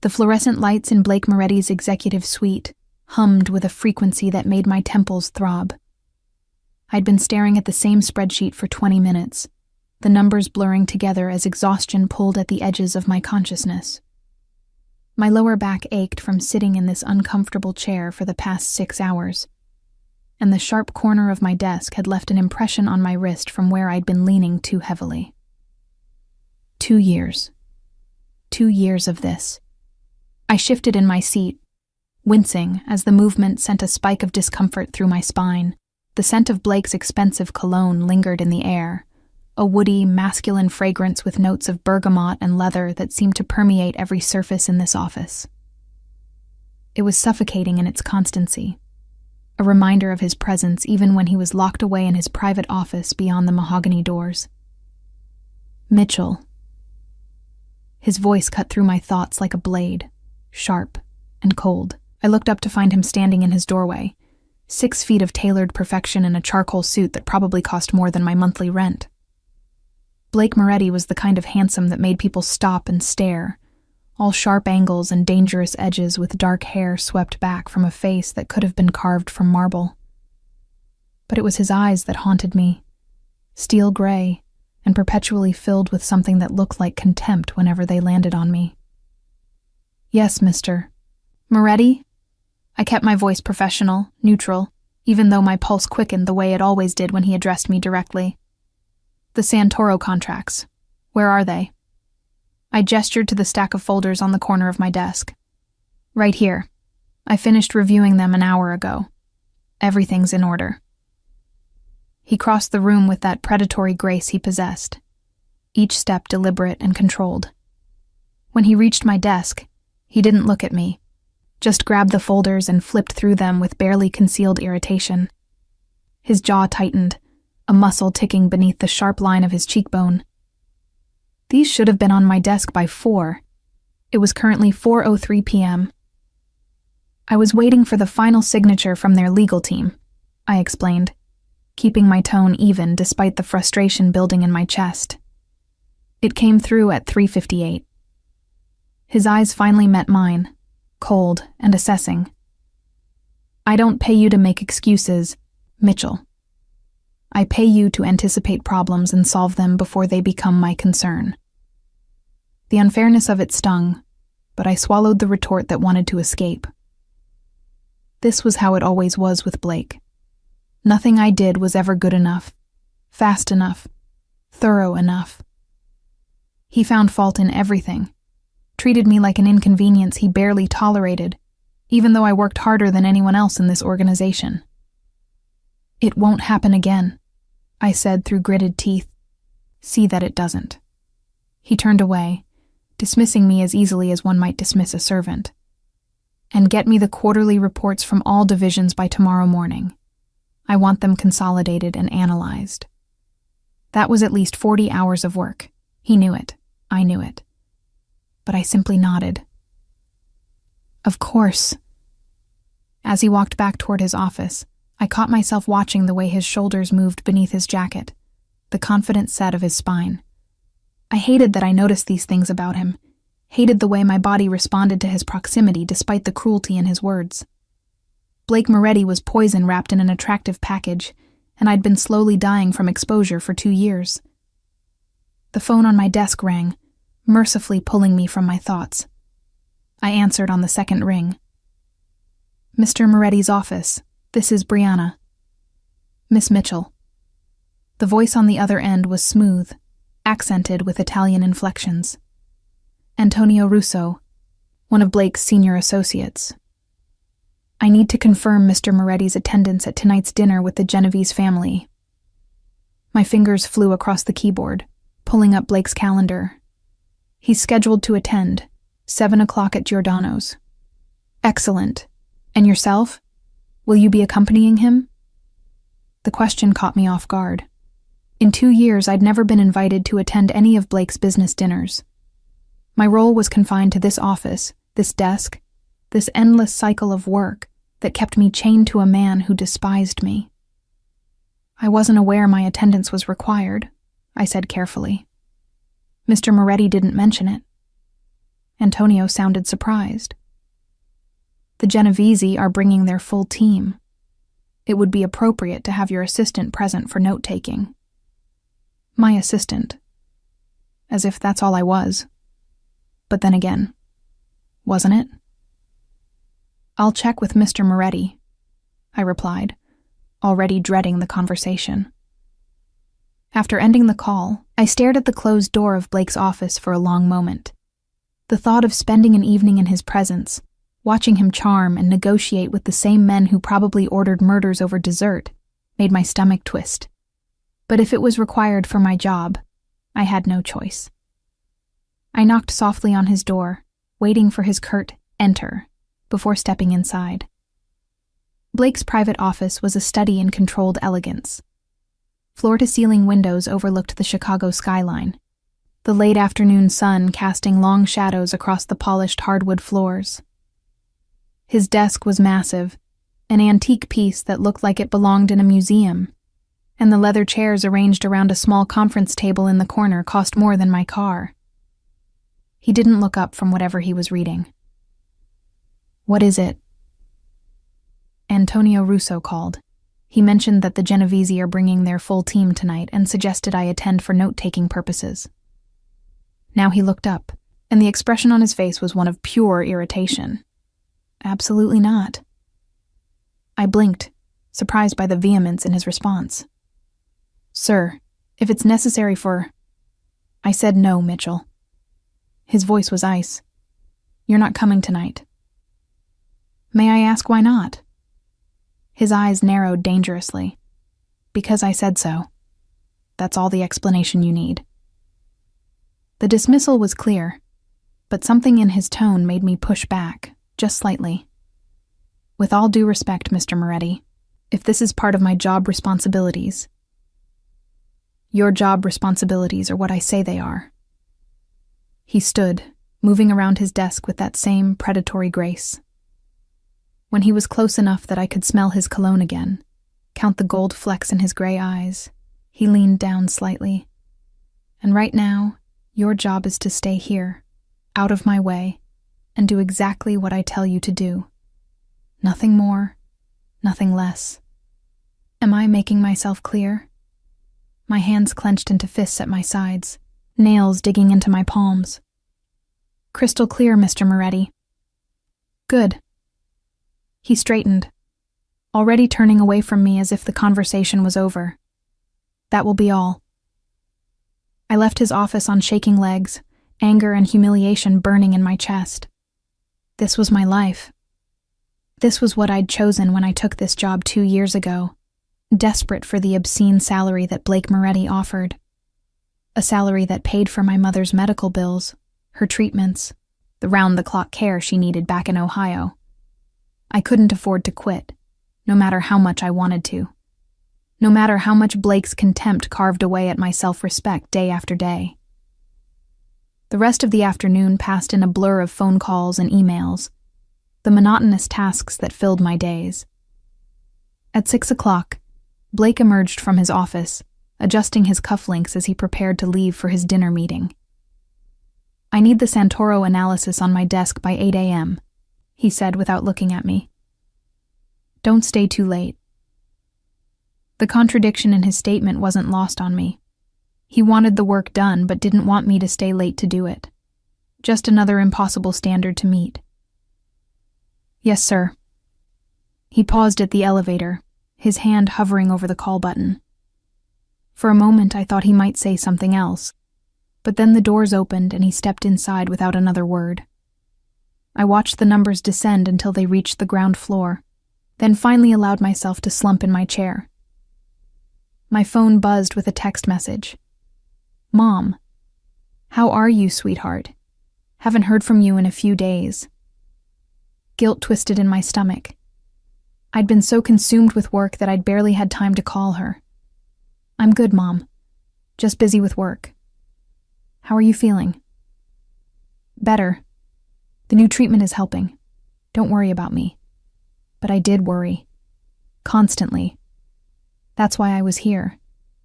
The fluorescent lights in Blake Moretti's executive suite hummed with a frequency that made my temples throb. I'd been staring at the same spreadsheet for 20 minutes, the numbers blurring together as exhaustion pulled at the edges of my consciousness. My lower back ached from sitting in this uncomfortable chair for the past 6 hours, and the sharp corner of my desk had left an impression on my wrist from where I'd been leaning too heavily. 2 years. 2 years of this. I shifted in my seat, wincing as the movement sent a spike of discomfort through my spine. The scent of Blake's expensive cologne lingered in the air, a woody, masculine fragrance with notes of bergamot and leather that seemed to permeate every surface in this office. It was suffocating in its constancy, a reminder of his presence even when he was locked away in his private office beyond the mahogany doors. Mitchell. His voice cut through my thoughts like a blade, sharp and cold. I looked up to find him standing in his doorway, 6 feet of tailored perfection in a charcoal suit that probably cost more than my monthly rent. Blake Moretti was the kind of handsome that made people stop and stare, all sharp angles and dangerous edges with dark hair swept back from a face that could have been carved from marble. But it was his eyes that haunted me, steel gray and perpetually filled with something that looked like contempt whenever they landed on me. "Yes, Mr. Moretti?" I kept my voice professional, neutral, even though my pulse quickened the way it always did when he addressed me directly. "The Santoro contracts. Where are they?" I gestured to the stack of folders on the corner of my desk. "Right here. I finished reviewing them an hour ago. Everything's in order." He crossed the room with that predatory grace he possessed, each step deliberate and controlled. When he reached my desk, he didn't look at me, just grabbed the folders and flipped through them with barely concealed irritation. His jaw tightened, a muscle ticking beneath the sharp line of his cheekbone. These should have been on my desk by 4. It was currently 4:03 p.m. "I was waiting for the final signature from their legal team," I explained, keeping my tone even despite the frustration building in my chest. It came through at 3:58. His eyes finally met mine, cold and assessing. "I don't pay you to make excuses, Mitchell. I pay you to anticipate problems and solve them before they become my concern." The unfairness of it stung, but I swallowed the retort that wanted to escape. This was how it always was with Blake. Nothing I did was ever good enough, fast enough, thorough enough. He found fault in everything, treated me like an inconvenience he barely tolerated, even though I worked harder than anyone else in this organization. "It won't happen again," I said through gritted teeth. "See that it doesn't." He turned away, dismissing me as easily as one might dismiss a servant. "And get me the quarterly reports from all divisions by tomorrow morning. I want them consolidated and analyzed." That was at least 40 hours of work. He knew it. I knew it. But I simply nodded. "Of course." As he walked back toward his office, I caught myself watching the way his shoulders moved beneath his jacket, the confident set of his spine. I hated that I noticed these things about him, hated the way my body responded to his proximity despite the cruelty in his words. Blake Moretti was poison wrapped in an attractive package, and I'd been slowly dying from exposure for 2 years. The phone on my desk rang, mercifully pulling me from my thoughts. I answered on the second ring. "Mr. Moretti's office. This is Brianna." "Miss Mitchell." The voice on the other end was smooth, accented with Italian inflections. "Antonio Russo, one of Blake's senior associates. I need to confirm Mr. Moretti's attendance at tonight's dinner with the Genovese family." My fingers flew across the keyboard, pulling up Blake's calendar. "He's scheduled to attend, 7 o'clock at Giordano's." "Excellent. And yourself? Will you be accompanying him?" The question caught me off guard. In 2 years, I'd never been invited to attend any of Blake's business dinners. My role was confined to this office, this desk, this endless cycle of work that kept me chained to a man who despised me. "I wasn't aware my attendance was required," I said carefully. "Mr. Moretti didn't mention it." Antonio sounded surprised. The Genovese are bringing their full team. It would be appropriate to have your assistant present for note-taking. My assistant. As if that's all I was. But then again, wasn't it? I'll check with Mr. Moretti, I replied, already dreading the conversation. After ending the call, I stared at the closed door of Blake's office for a long moment. The thought of spending an evening in his presence, watching him charm and negotiate with the same men who probably ordered murders over dessert, made my stomach twist. But if it was required for my job, I had no choice. I knocked softly on his door, waiting for his curt "enter" before stepping inside. Blake's private office was a study in controlled elegance. Floor-to-ceiling windows overlooked the Chicago skyline, the late afternoon sun casting long shadows across the polished hardwood floors. His desk was massive, an antique piece that looked like it belonged in a museum, and the leather chairs arranged around a small conference table in the corner cost more than my car. He didn't look up from whatever he was reading. "What is it?" Antonio Russo called. He mentioned that the Genovese are bringing their full team tonight and suggested I attend for note-taking purposes. Now he looked up, and the expression on his face was one of pure irritation. Absolutely not. I blinked, surprised by the vehemence in his response. "Sir, if it's necessary for—" I said no, Mitchell. His voice was ice. "You're not coming tonight." "May I ask why not?" His eyes narrowed dangerously. "Because I said so. That's all the explanation you need." The dismissal was clear, but something in his tone made me push back, just slightly. "With all due respect, Mr. Moretti, if this is part of my job responsibilities—" "Your job responsibilities are what I say they are." He stood, moving around his desk with that same predatory grace. When he was close enough that I could smell his cologne again, count the gold flecks in his gray eyes, he leaned down slightly. "And right now, your job is to stay here, out of my way, and do exactly what I tell you to do. Nothing more, nothing less. Am I making myself clear?" My hands clenched into fists at my sides, nails digging into my palms. "Crystal clear, Mr. Moretti." "Good." He straightened, already turning away from me as if the conversation was over. "That will be all." I left his office on shaking legs, anger and humiliation burning in my chest. This was my life. This was what I'd chosen when I took this job 2 years ago, desperate for the obscene salary that Blake Moretti offered. A salary that paid for my mother's medical bills, her treatments, the round-the-clock care she needed back in Ohio. I couldn't afford to quit, no matter how much I wanted to. No matter how much Blake's contempt carved away at my self-respect day after day. The rest of the afternoon passed in a blur of phone calls and emails, the monotonous tasks that filled my days. At 6 o'clock, Blake emerged from his office, adjusting his cufflinks as he prepared to leave for his dinner meeting. "I need the Santoro analysis on my desk by 8 a.m., he said without looking at me. "Don't stay too late." The contradiction in his statement wasn't lost on me. He wanted the work done but didn't want me to stay late to do it. Just another impossible standard to meet. "Yes, sir." He paused at the elevator, his hand hovering over the call button. For a moment I thought he might say something else, but then the doors opened and he stepped inside without another word. I watched the numbers descend until they reached the ground floor, then finally allowed myself to slump in my chair. My phone buzzed with a text message. "Mom, how are you, sweetheart? Haven't heard from you in a few days." Guilt twisted in my stomach. I'd been so consumed with work that I'd barely had time to call her. "I'm good, Mom. Just busy with work." "How are you feeling?" "Better. The new treatment is helping. Don't worry about me." But I did worry. Constantly. That's why I was here,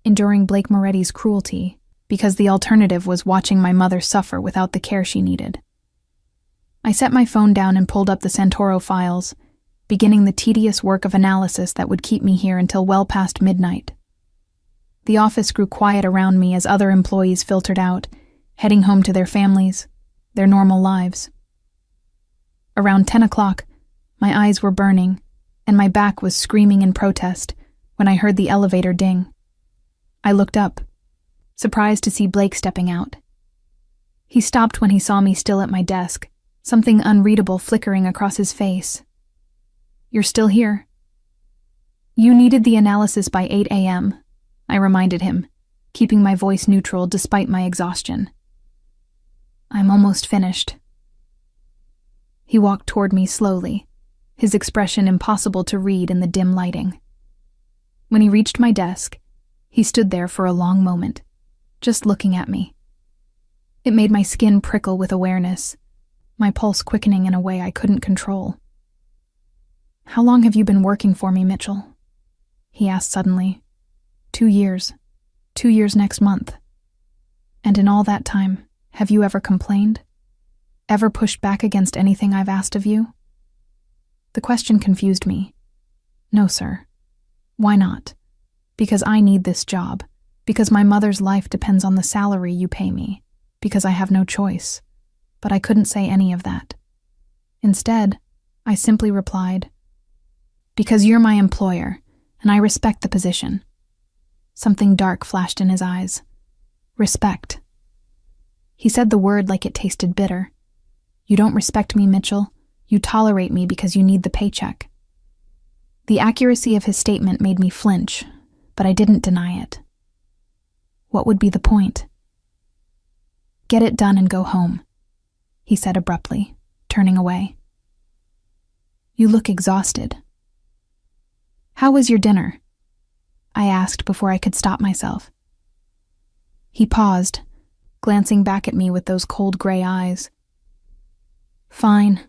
enduring Blake Moretti's cruelty, because the alternative was watching my mother suffer without the care she needed. I set my phone down and pulled up the Santoro files, beginning the tedious work of analysis that would keep me here until well past midnight. The office grew quiet around me as other employees filtered out, heading home to their families, their normal lives. Around 10 o'clock, my eyes were burning, and my back was screaming in protest when I heard the elevator ding. I looked up, surprised to see Blake stepping out. He stopped when he saw me still at my desk, something unreadable flickering across his face. "You're still here?" "You needed the analysis by 8 a.m., I reminded him, keeping my voice neutral despite my exhaustion. "I'm almost finished." He walked toward me slowly, his expression impossible to read in the dim lighting. When he reached my desk, he stood there for a long moment, just looking at me. It made my skin prickle with awareness, my pulse quickening in a way I couldn't control. "How long have you been working for me, Mitchell?" he asked suddenly. 2 years. 2 years next month. "And in all that time, have you ever complained? Ever pushed back against anything I've asked of you?" The question confused me. "No, sir." "Why not?" "Because I need this job. Because my mother's life depends on the salary you pay me. Because I have no choice." But I couldn't say any of that. Instead, I simply replied, "Because you're my employer, and I respect the position." Something dark flashed in his eyes. Respect. He said the word like it tasted bitter. "You don't respect me, Mitchell. You tolerate me because you need the paycheck." The accuracy of his statement made me flinch, but I didn't deny it. What would be the point? "Get it done and go home," he said abruptly, turning away. "You look exhausted." "How was your dinner?" I asked before I could stop myself. He paused, glancing back at me with those cold gray eyes. "Fine."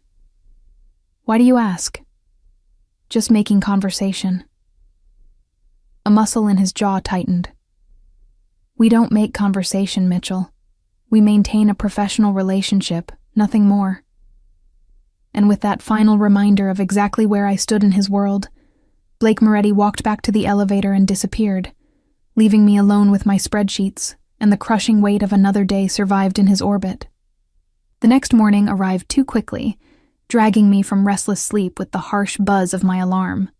"Why do you ask?" "Just making conversation." A muscle in his jaw tightened. "We don't make conversation, Mitchell. We maintain a professional relationship, nothing more." And with that final reminder of exactly where I stood in his world, Blake Moretti walked back to the elevator and disappeared, leaving me alone with my spreadsheets and the crushing weight of another day survived in his orbit. The next morning arrived too quickly, dragging me from restless sleep with the harsh buzz of my alarm.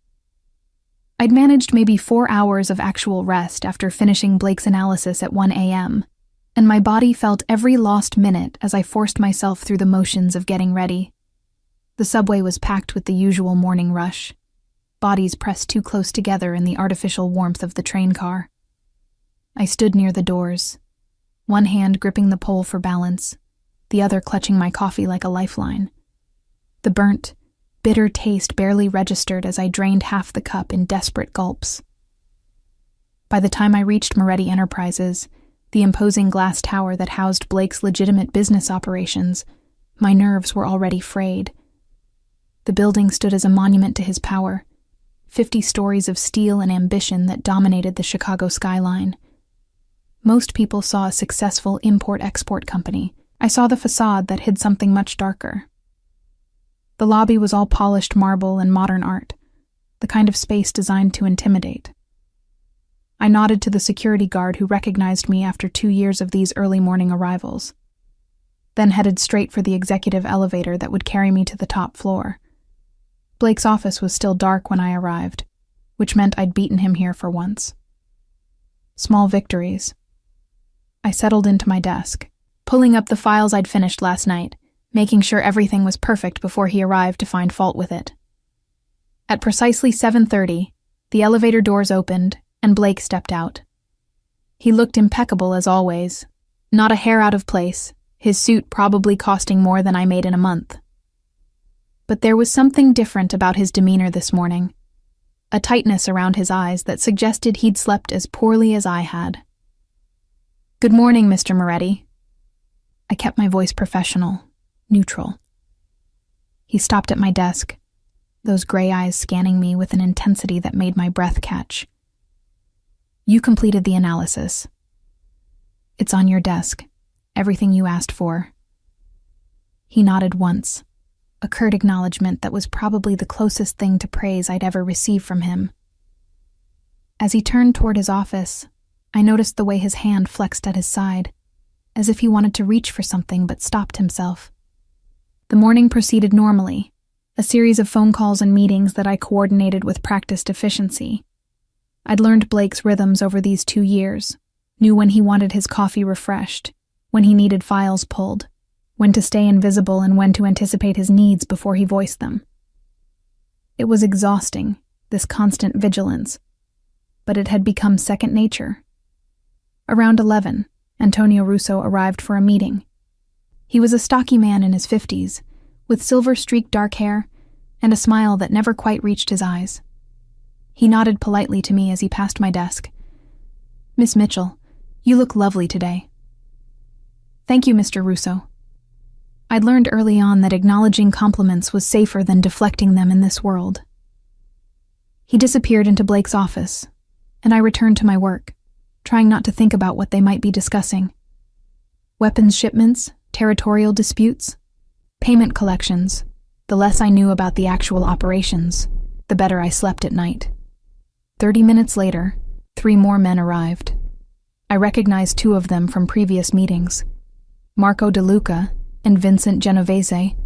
I'd managed maybe 4 hours of actual rest after finishing Blake's analysis at 1 a.m., and my body felt every lost minute as I forced myself through the motions of getting ready. The subway was packed with the usual morning rush, bodies pressed too close together in the artificial warmth of the train car. I stood near the doors, one hand gripping the pole for balance, the other clutching my coffee like a lifeline. The burnt, bitter taste barely registered as I drained half the cup in desperate gulps. By the time I reached Moretti Enterprises, the imposing glass tower that housed Blake's legitimate business operations, my nerves were already frayed. The building stood as a monument to his power, 50 stories of steel and ambition that dominated the Chicago skyline. Most people saw a successful import-export company. I saw the facade that hid something much darker. The lobby was all polished marble and modern art, the kind of space designed to intimidate. I nodded to the security guard who recognized me after 2 years of these early morning arrivals, then headed straight for the executive elevator that would carry me to the top floor. Blake's office was still dark when I arrived, which meant I'd beaten him here for once. Small victories. I settled into my desk, pulling up the files I'd finished last night, making sure everything was perfect before he arrived to find fault with it. At precisely 7:30, the elevator doors opened, and Blake stepped out. He looked impeccable as always, not a hair out of place, his suit probably costing more than I made in a month. But there was something different about his demeanor this morning, a tightness around his eyes that suggested he'd slept as poorly as I had. "Good morning, Mr. Moretti." I kept my voice professional, neutral. He stopped at my desk, those gray eyes scanning me with an intensity that made my breath catch. "You completed the analysis. It's on your desk, everything you asked for." He nodded once, a curt acknowledgement that was probably the closest thing to praise I'd ever received from him. As he turned toward his office, I noticed the way his hand flexed at his side, as if he wanted to reach for something but stopped himself. The morning proceeded normally, a series of phone calls and meetings that I coordinated with practiced efficiency. I'd learned Blake's rhythms over these 2 years, knew when he wanted his coffee refreshed, when he needed files pulled, when to stay invisible and when to anticipate his needs before he voiced them. It was exhausting, this constant vigilance, but it had become second nature. Around 11, Antonio Russo arrived for a meeting. He was a stocky man in his 50s, with silver-streaked dark hair and a smile that never quite reached his eyes. He nodded politely to me as he passed my desk. "Miss Mitchell, you look lovely today." "Thank you, Mr. Russo." I'd learned early on that acknowledging compliments was safer than deflecting them in this world. He disappeared into Blake's office, and I returned to my work, trying not to think about what they might be discussing. Weapons shipments, territorial disputes, payment collections. The less I knew about the actual operations, the better I slept at night. 30 minutes later, 3 more men arrived. I recognized 2 of them from previous meetings. Marco De Luca and Vincent Genovese,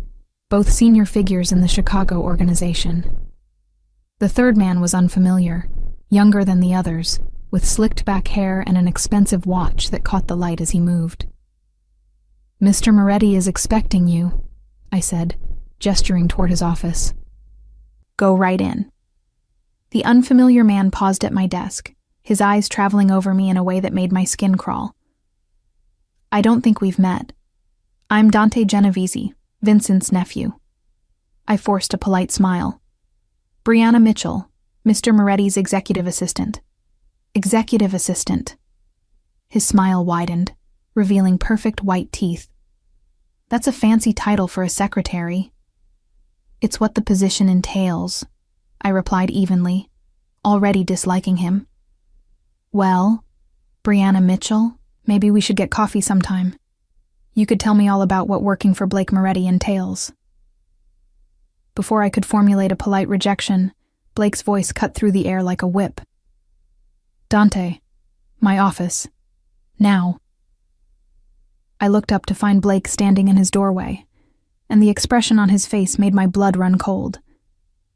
both senior figures in the Chicago organization. The third man was unfamiliar, younger than the others, with slicked-back hair and an expensive watch that caught the light as he moved. "Mr. Moretti is expecting you," I said, gesturing toward his office. "Go right in." The unfamiliar man paused at my desk, his eyes traveling over me in a way that made my skin crawl. "I don't think we've met. I'm Dante Genovese, Vincent's nephew." I forced a polite smile. "Brianna Mitchell, Mr. Moretti's executive assistant." "Executive assistant." His smile widened, revealing perfect white teeth. "That's a fancy title for a secretary." "It's what the position entails," I replied evenly, already disliking him. "Well, Brianna Mitchell, maybe we should get coffee sometime. You could tell me all about what working for Blake Moretti entails." Before I could formulate a polite rejection, Blake's voice cut through the air like a whip. "Dante, my office. Now." I looked up to find Blake standing in his doorway, and the expression on his face made my blood run cold.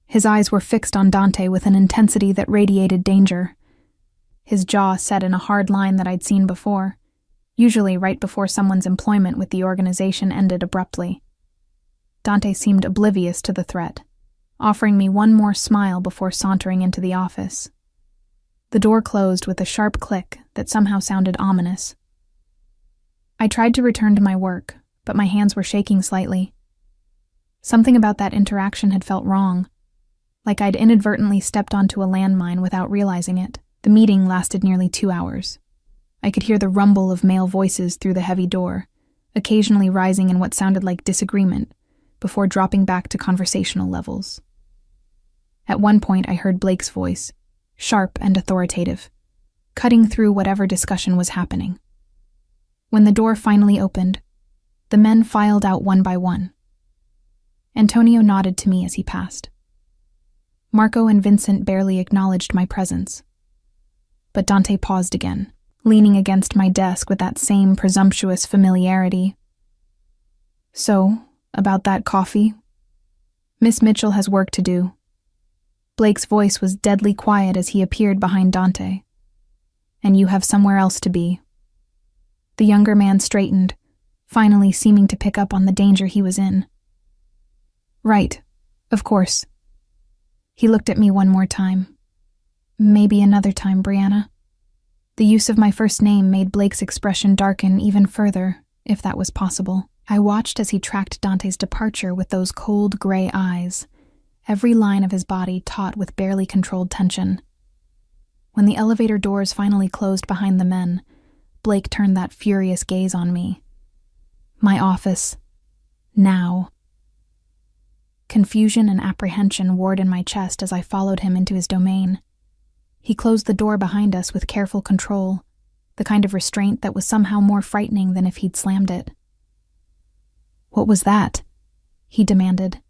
His eyes were fixed on Dante with an intensity that radiated danger. His jaw set in a hard line that I'd seen before, usually right before someone's employment with the organization ended abruptly. Dante seemed oblivious to the threat, offering me one more smile before sauntering into the office. The door closed with a sharp click that somehow sounded ominous. I tried to return to my work, but my hands were shaking slightly. Something about that interaction had felt wrong, like I'd inadvertently stepped onto a landmine without realizing it. The meeting lasted nearly 2 hours. I could hear the rumble of male voices through the heavy door, occasionally rising in what sounded like disagreement, before dropping back to conversational levels. At one point I heard Blake's voice, sharp and authoritative, cutting through whatever discussion was happening. When the door finally opened, the men filed out one by one. Antonio nodded to me as he passed. Marco and Vincent barely acknowledged my presence. But Dante paused again, leaning against my desk with that same presumptuous familiarity. "So, about that coffee? Miss Mitchell has work to do." Blake's voice was deadly quiet as he appeared behind Dante. "And you have somewhere else to be." The younger man straightened, finally seeming to pick up on the danger he was in. "Right, of course." He looked at me one more time. "Maybe another time, Brianna." The use of my first name made Blake's expression darken even further, if that was possible. I watched as he tracked Dante's departure with those cold gray eyes, every line of his body taut with barely controlled tension. When the elevator doors finally closed behind the men, Blake turned that furious gaze on me. My office. Now. Confusion and apprehension warred in my chest as I followed him into his domain. He closed the door behind us with careful control, the kind of restraint that was somehow more frightening than if he'd slammed it. "What was that?" he demanded,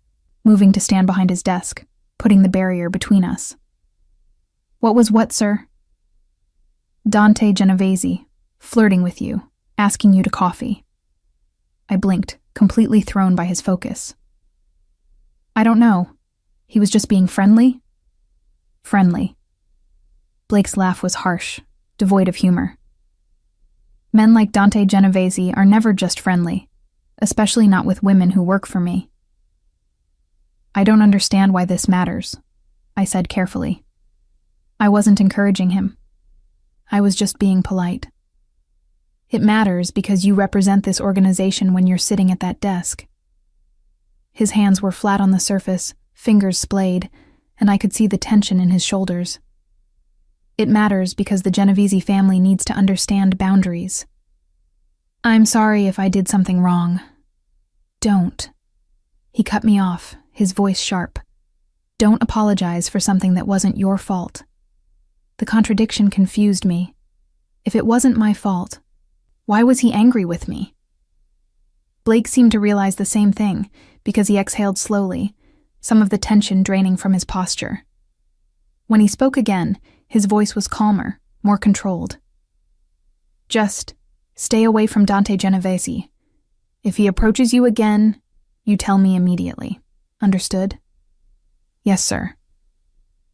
moving to stand behind his desk, putting the barrier between us. "What was what, sir?" "Dante Genovese, flirting with you, asking you to coffee." I blinked, completely thrown by his focus. "I don't know. He was just being friendly?" "Friendly." Blake's laugh was harsh, devoid of humor. "Men like Dante Genovese are never just friendly, especially not with women who work for me." "I don't understand why this matters," I said carefully. I wasn't encouraging him. I was just being polite. "It matters because you represent this organization when you're sitting at that desk." His hands were flat on the surface, fingers splayed, and I could see the tension in his shoulders. "It matters because the Genovese family needs to understand boundaries." "I'm sorry if I did something wrong." "Don't." He cut me off, his voice sharp. "Don't apologize for something that wasn't your fault." The contradiction confused me. If it wasn't my fault, why was he angry with me? Blake seemed to realize the same thing because he exhaled slowly, some of the tension draining from his posture. When he spoke again, his voice was calmer, more controlled. "Just stay away from Dante Genovese. If he approaches you again, you tell me immediately. Understood?" "Yes, sir."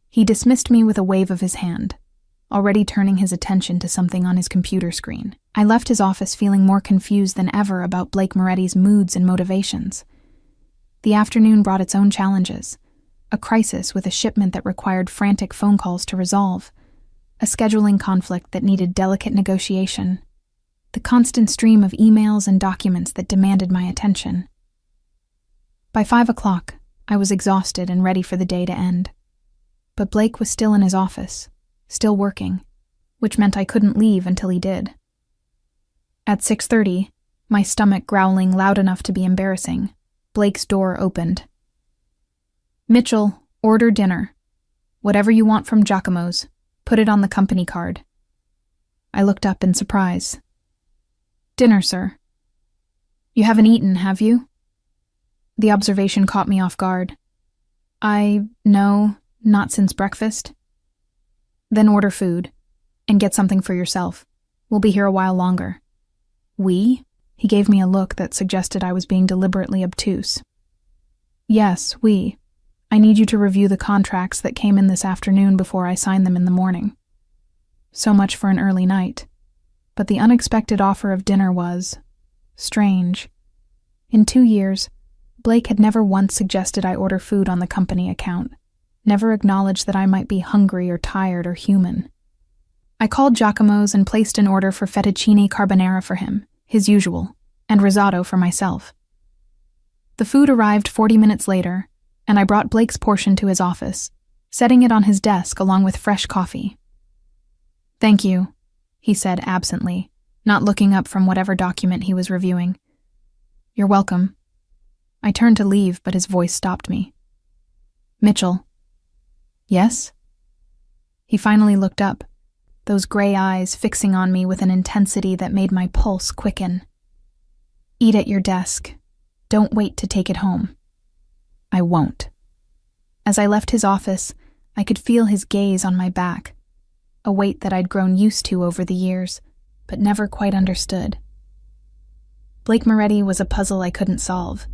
He dismissed me with a wave of his hand, already turning his attention to something on his computer screen. I left his office feeling more confused than ever about Blake Moretti's moods and motivations. The afternoon brought its own challenges: a crisis with a shipment that required frantic phone calls to resolve, a scheduling conflict that needed delicate negotiation, the constant stream of emails and documents that demanded my attention. By 5 o'clock, I was exhausted and ready for the day to end. But Blake was still in his office, still working, which meant I couldn't leave until he did. At 6:30, my stomach growling loud enough to be embarrassing, Blake's door opened. "Mitchell, order dinner. Whatever you want from Giacomo's, put it on the company card." I looked up in surprise. "Dinner, sir." "You haven't eaten, have you?" The observation caught me off guard. No, not since breakfast." "Then order food, and get something for yourself. We'll be here a while longer." "We?" He gave me a look that suggested I was being deliberately obtuse. "Yes, we. I need you to review the contracts that came in this afternoon before I sign them in the morning." So much for an early night. But the unexpected offer of dinner was strange. In 2 years, Blake had never once suggested I order food on the company account, never acknowledged that I might be hungry or tired or human. I called Giacomo's and placed an order for fettuccine carbonara for him, his usual, and risotto for myself. The food arrived 40 minutes later, and I brought Blake's portion to his office, setting it on his desk along with fresh coffee. "Thank you," he said absently, not looking up from whatever document he was reviewing. "You're welcome." I turned to leave, but his voice stopped me. "Mitchell." "Yes?" He finally looked up, those gray eyes fixing on me with an intensity that made my pulse quicken. "Eat at your desk. Don't wait to take it home." "I won't." As I left his office, I could feel his gaze on my back, a weight that I'd grown used to over the years, but never quite understood. Blake Moretti was a puzzle I couldn't solve,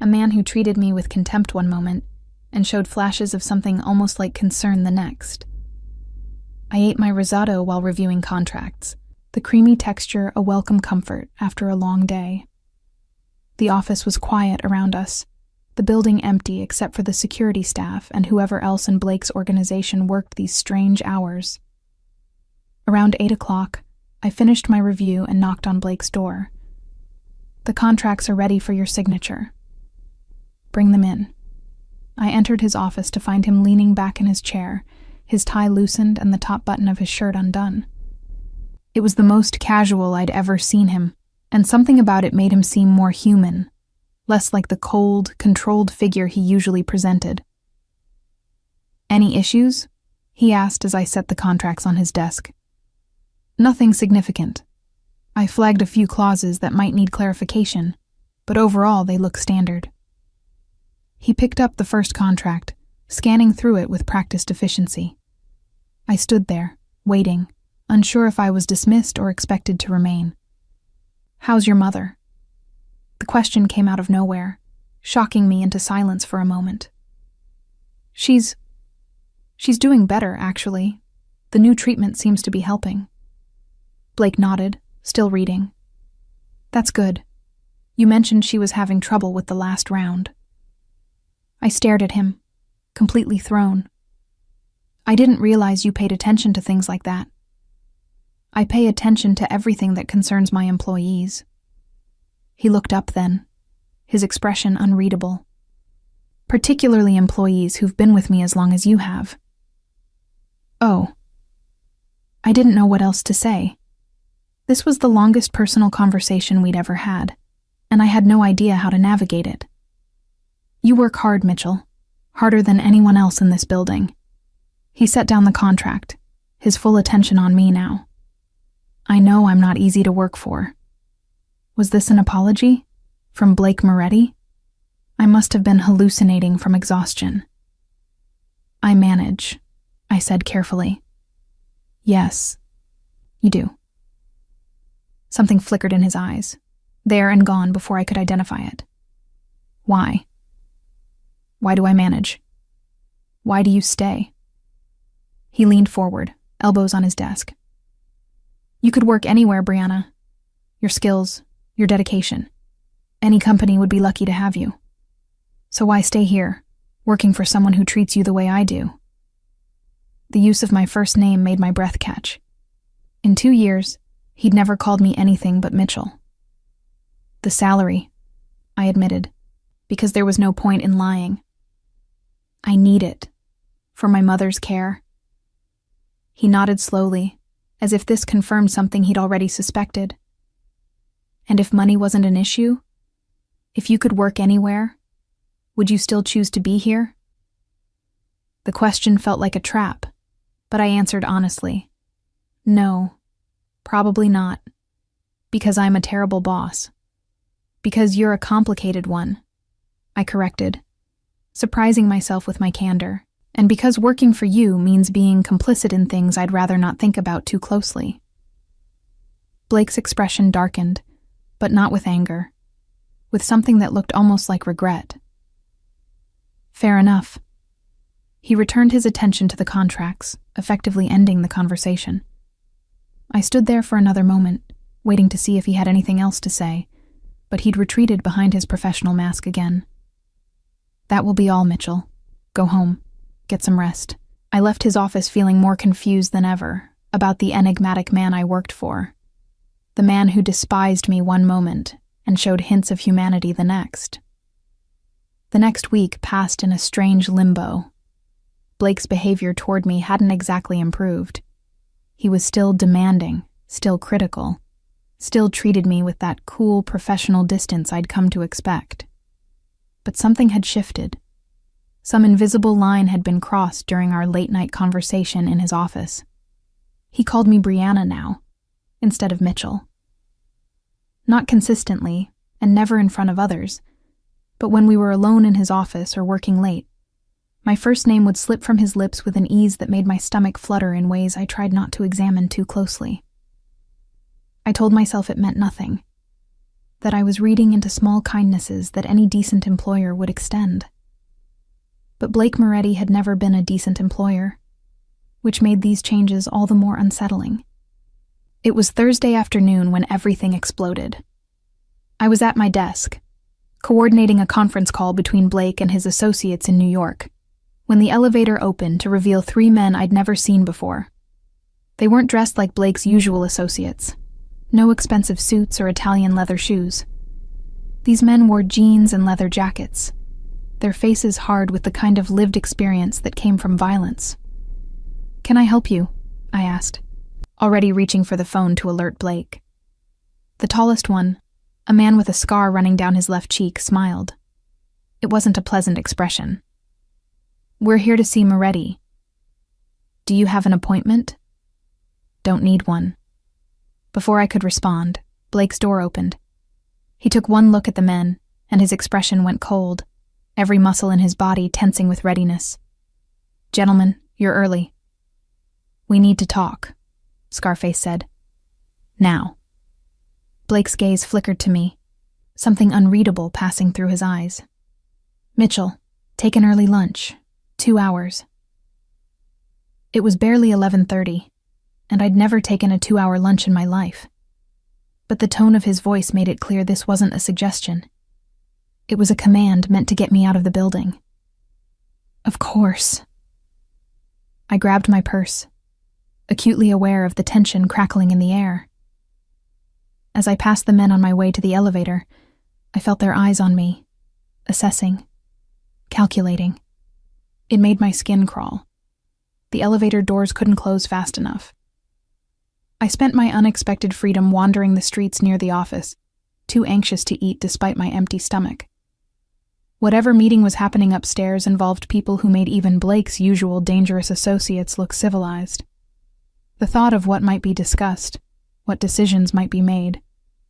a man who treated me with contempt one moment and showed flashes of something almost like concern the next. I ate my risotto while reviewing contracts, the creamy texture a welcome comfort after a long day. The office was quiet around us, the building empty except for the security staff and whoever else in Blake's organization worked these strange hours. Around 8 o'clock, I finished my review and knocked on Blake's door. "The contracts are ready for your signature." "Bring them in." I entered his office to find him leaning back in his chair, his tie loosened and the top button of his shirt undone. It was the most casual I'd ever seen him, and something about it made him seem more human, less like the cold, controlled figure he usually presented. "Any issues?" he asked as I set the contracts on his desk. "Nothing significant. I flagged a few clauses that might need clarification. but overall they look standard. He picked up the first contract, scanning through it with practiced efficiency. I stood there, waiting, unsure if I was dismissed or expected to remain. "How's your mother?" The question came out of nowhere, shocking me into silence for a moment. She's doing better, actually. The new treatment seems to be helping." Blake nodded, still reading. "That's good. You mentioned she was having trouble with the last round." I stared at him, completely thrown. "I didn't realize you paid attention to things like that." "I pay attention to everything that concerns my employees." He looked up then, his expression unreadable. "Particularly employees who've been with me as long as you have." "Oh." I didn't know what else to say. This was the longest personal conversation we'd ever had, and I had no idea how to navigate it. "You work hard, Mitchell. Harder than anyone else in this building." He set down the contract, his full attention on me now. "I know I'm not easy to work for." Was this an apology? From Blake Moretti? I must have been hallucinating from exhaustion. "I manage," I said carefully. "Yes, you do." Something flickered in his eyes, there and gone before I could identify it. "Why? Why do I manage? Why do you stay?" He leaned forward, elbows on his desk. "You could work anywhere, Brianna. Your skills, your dedication. Any company would be lucky to have you. So why stay here, working for someone who treats you the way I do?" The use of my first name made my breath catch. In 2 years, he'd never called me anything but Mitchell. "The salary," I admitted, because there was no point in lying. "I need it, for my mother's care." He nodded slowly, as if this confirmed something he'd already suspected. "And if money wasn't an issue? If you could work anywhere, would you still choose to be here?" The question felt like a trap, but I answered honestly. "No, probably not. Because I'm a terrible boss. Because you're a complicated one," I corrected, surprising myself with my candor, "and because working for you means being complicit in things I'd rather not think about too closely." Blake's expression darkened, but not with anger, with something that looked almost like regret. "Fair enough." He returned his attention to the contracts, effectively ending the conversation. I stood there for another moment, waiting to see if he had anything else to say, but he'd retreated behind his professional mask again. "That will be all, Mitchell. Go home. Get some rest." I left his office feeling more confused than ever about the enigmatic man I worked for. The man who despised me one moment and showed hints of humanity the next. The next week passed in a strange limbo. Blake's behavior toward me hadn't exactly improved. He was still demanding, still critical, still treated me with that cool professional distance I'd come to expect. But something had shifted. Some invisible line had been crossed during our late-night conversation in his office. He called me Brianna now, instead of Mitchell. Not consistently, and never in front of others, but when we were alone in his office or working late, my first name would slip from his lips with an ease that made my stomach flutter in ways I tried not to examine too closely. I told myself it meant nothing, that I was reading into small kindnesses that any decent employer would extend. But Blake Moretti had never been a decent employer, which made these changes all the more unsettling. It was Thursday afternoon when everything exploded. I was at my desk, coordinating a conference call between Blake and his associates in New York, when the elevator opened to reveal 3 men I'd never seen before. They weren't dressed like Blake's usual associates. No expensive suits or Italian leather shoes. These men wore jeans and leather jackets, their faces hard with the kind of lived experience that came from violence. "Can I help you?" I asked, already reaching for the phone to alert Blake. The tallest one, a man with a scar running down his left cheek, smiled. It wasn't a pleasant expression. "We're here to see Moretti." "Do you have an appointment?" "Don't need one." Before I could respond, Blake's door opened. He took one look at the men, and his expression went cold, every muscle in his body tensing with readiness. "Gentlemen, you're early." "We need to talk," Scarface said. "Now." Blake's gaze flickered to me, something unreadable passing through his eyes. "Mitchell, take an early lunch. 2 hours." It was barely 11:30, and I'd never taken a 2-hour lunch in my life. But the tone of his voice made it clear this wasn't a suggestion. It was a command meant to get me out of the building. Of course. I grabbed my purse, acutely aware of the tension crackling in the air. As I passed the men on my way to the elevator, I felt their eyes on me, assessing, calculating. It made my skin crawl. The elevator doors couldn't close fast enough. I spent my unexpected freedom wandering the streets near the office, too anxious to eat despite my empty stomach. Whatever meeting was happening upstairs involved people who made even Blake's usual dangerous associates look civilized. The thought of what might be discussed, what decisions might be made,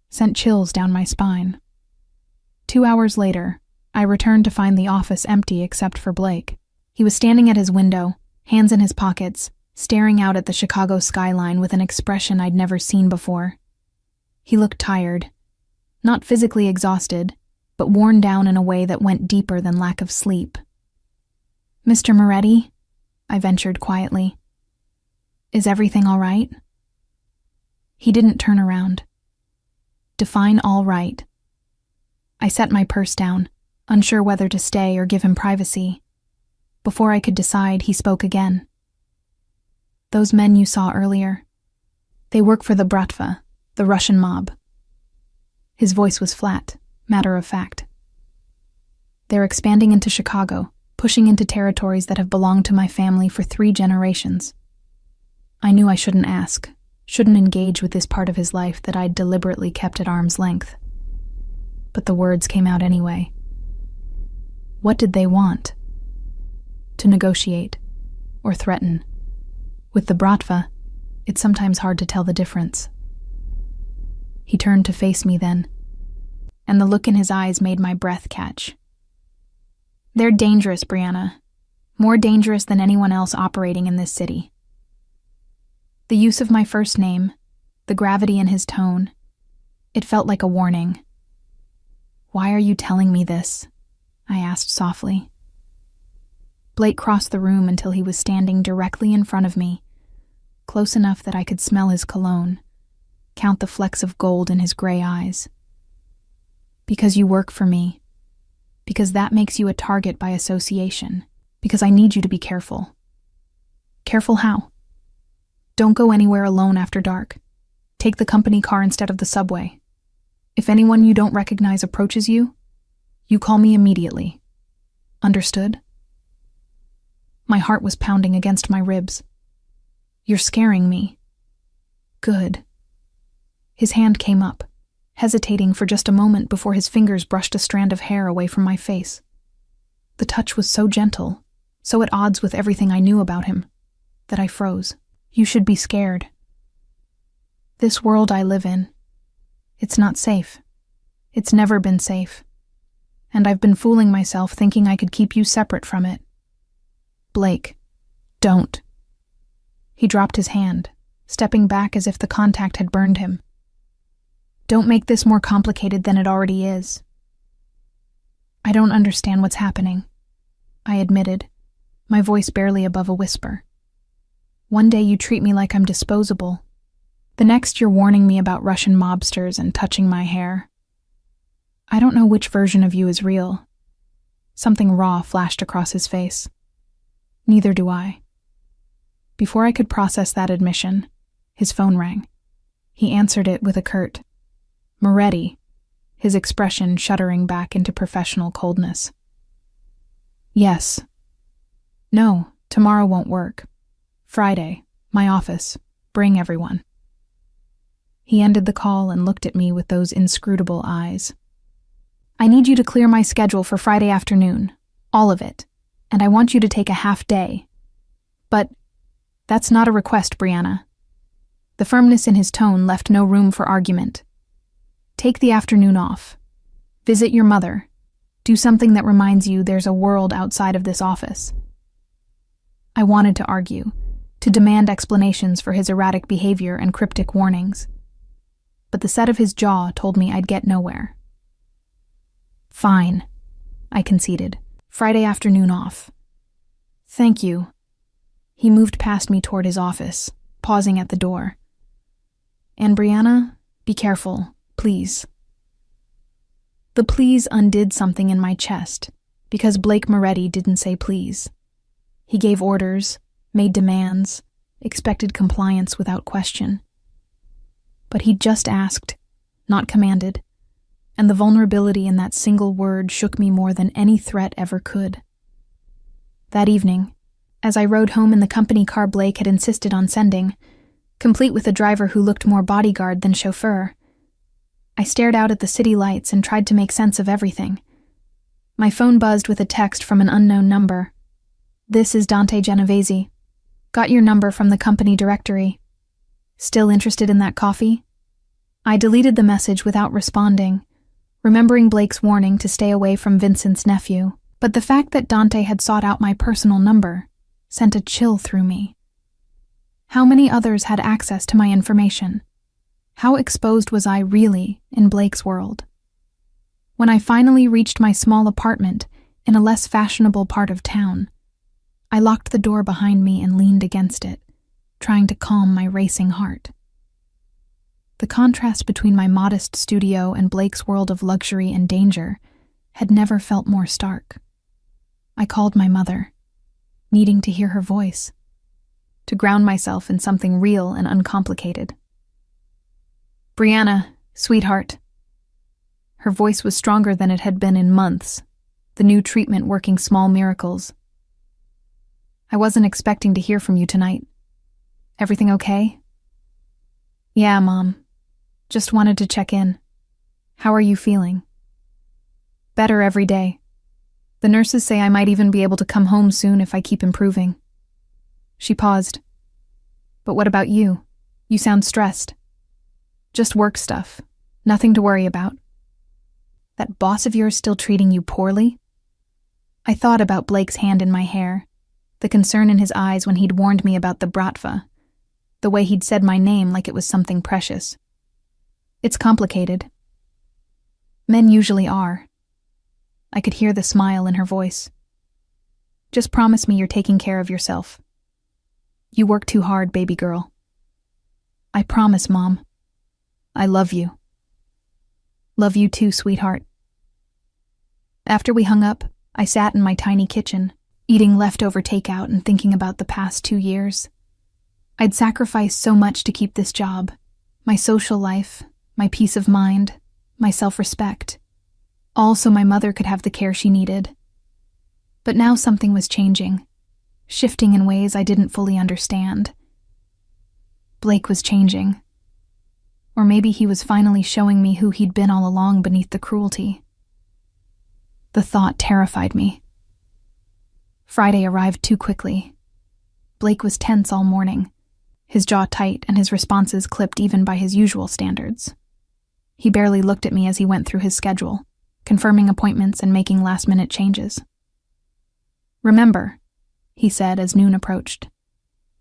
sent chills down my spine. 2 hours later, I returned to find the office empty except for Blake. He was standing at his window, hands in his pockets, staring out at the Chicago skyline with an expression I'd never seen before. He looked tired, not physically exhausted, but worn down in a way that went deeper than lack of sleep. "Mr. Moretti?" I ventured quietly. "Is everything all right?" He didn't turn around. Define all right. I set my purse down, unsure whether to stay or give him privacy. Before I could decide, he spoke again. "Those men you saw earlier, they work for the Bratva, the Russian mob." His voice was flat, matter of fact. "They're expanding into Chicago, pushing into territories that have belonged to my family for 3 generations. I knew I shouldn't ask, shouldn't engage with this part of his life that I'd deliberately kept at arm's length. But the words came out anyway. What did they want? To negotiate, or threaten. With the Bratva, it's sometimes hard to tell the difference. He turned to face me then, and the look in his eyes made my breath catch. "They're dangerous, Brianna. More dangerous than anyone else operating in this city." The use of my first name, the gravity in his tone, it felt like a warning. "Why are you telling me this?" I asked softly. Blake crossed the room until he was standing directly in front of me, close enough that I could smell his cologne, count the flecks of gold in his gray eyes. "Because you work for me. Because that makes you a target by association. Because I need you to be careful." "Careful how?" "Don't go anywhere alone after dark. Take the company car instead of the subway. If anyone you don't recognize approaches you, you call me immediately. Understood?" My heart was pounding against my ribs. "You're scaring me." "Good." His hand came up, hesitating for just a moment before his fingers brushed a strand of hair away from my face. The touch was so gentle, so at odds with everything I knew about him, that I froze. "You should be scared. This world I live in, it's not safe. It's never been safe. And I've been fooling myself thinking I could keep you separate from it. Blake, don't." He dropped his hand, stepping back as if the contact had burned him. "Don't make this more complicated than it already is." "I don't understand what's happening," I admitted, my voice barely above a whisper. "One day you treat me like I'm disposable. The next you're warning me about Russian mobsters and touching my hair. I don't know which version of you is real." Something raw flashed across his face. "Neither do I." Before I could process that admission, his phone rang. He answered it with a curt, "Moretti," his expression shuddering back into professional coldness. "Yes." "No, tomorrow won't work. Friday, my office. Bring everyone." He ended the call and looked at me with those inscrutable eyes. "I need you to clear my schedule for Friday afternoon, all of it, and I want you to take a half day. But that's not a request, Brianna." The firmness in his tone left no room for argument. "Take the afternoon off. Visit your mother. Do something that reminds you there's a world outside of this office. I wanted to argue, to demand explanations for his erratic behavior and cryptic warnings. But the set of his jaw told me I'd get nowhere. Fine, I conceded. Friday afternoon off. Thank you. He moved past me toward his office, pausing at the door. And Brianna, be careful, please. The please undid something in my chest, because Blake Moretti didn't say please. He gave orders, made demands, expected compliance without question. But he just asked, not commanded, and the vulnerability in that single word shook me more than any threat ever could. That evening, as I rode home in the company car Blake had insisted on sending, complete with a driver who looked more bodyguard than chauffeur, I stared out at the city lights and tried to make sense of everything. My phone buzzed with a text from an unknown number. This is Dante Genovese. Got your number from the company directory. Still interested in that coffee? I deleted the message without responding, remembering Blake's warning to stay away from Vincent's nephew, but the fact that Dante had sought out my personal number sent a chill through me. How many others had access to my information? How exposed was I really in Blake's world? When I finally reached my small apartment in a less fashionable part of town, I locked the door behind me and leaned against it, trying to calm my racing heart. The contrast between my modest studio and Blake's world of luxury and danger had never felt more stark. I called my mother, needing to hear her voice, to ground myself in something real and uncomplicated. Brianna, sweetheart. Her voice was stronger than it had been in months, the new treatment working small miracles. I wasn't expecting to hear from you tonight. Everything okay? Yeah, Mom. Just wanted to check in. How are you feeling? Better every day. The nurses say I might even be able to come home soon if I keep improving. She paused. But what about you? You sound stressed. Just work stuff. Nothing to worry about. That boss of yours still treating you poorly? I thought about Blake's hand in my hair, the concern in his eyes when he'd warned me about the bratva, the way he'd said my name like it was something precious. It's complicated. Men usually are. I could hear the smile in her voice. Just promise me you're taking care of yourself. You work too hard, baby girl. I promise, Mom. I love you. Love you too, sweetheart. After we hung up, I sat in my tiny kitchen, eating leftover takeout and thinking about the past 2 years. I'd sacrificed so much to keep this job, my social life, my peace of mind, my self-respect, all so my mother could have the care she needed. But now something was changing, shifting in ways I didn't fully understand. Blake was changing. Or maybe he was finally showing me who he'd been all along beneath the cruelty. The thought terrified me. Friday arrived too quickly. Blake was tense all morning, his jaw tight and his responses clipped even by his usual standards. He barely looked at me as he went through his schedule, confirming appointments and making last-minute changes. Remember, he said as noon approached.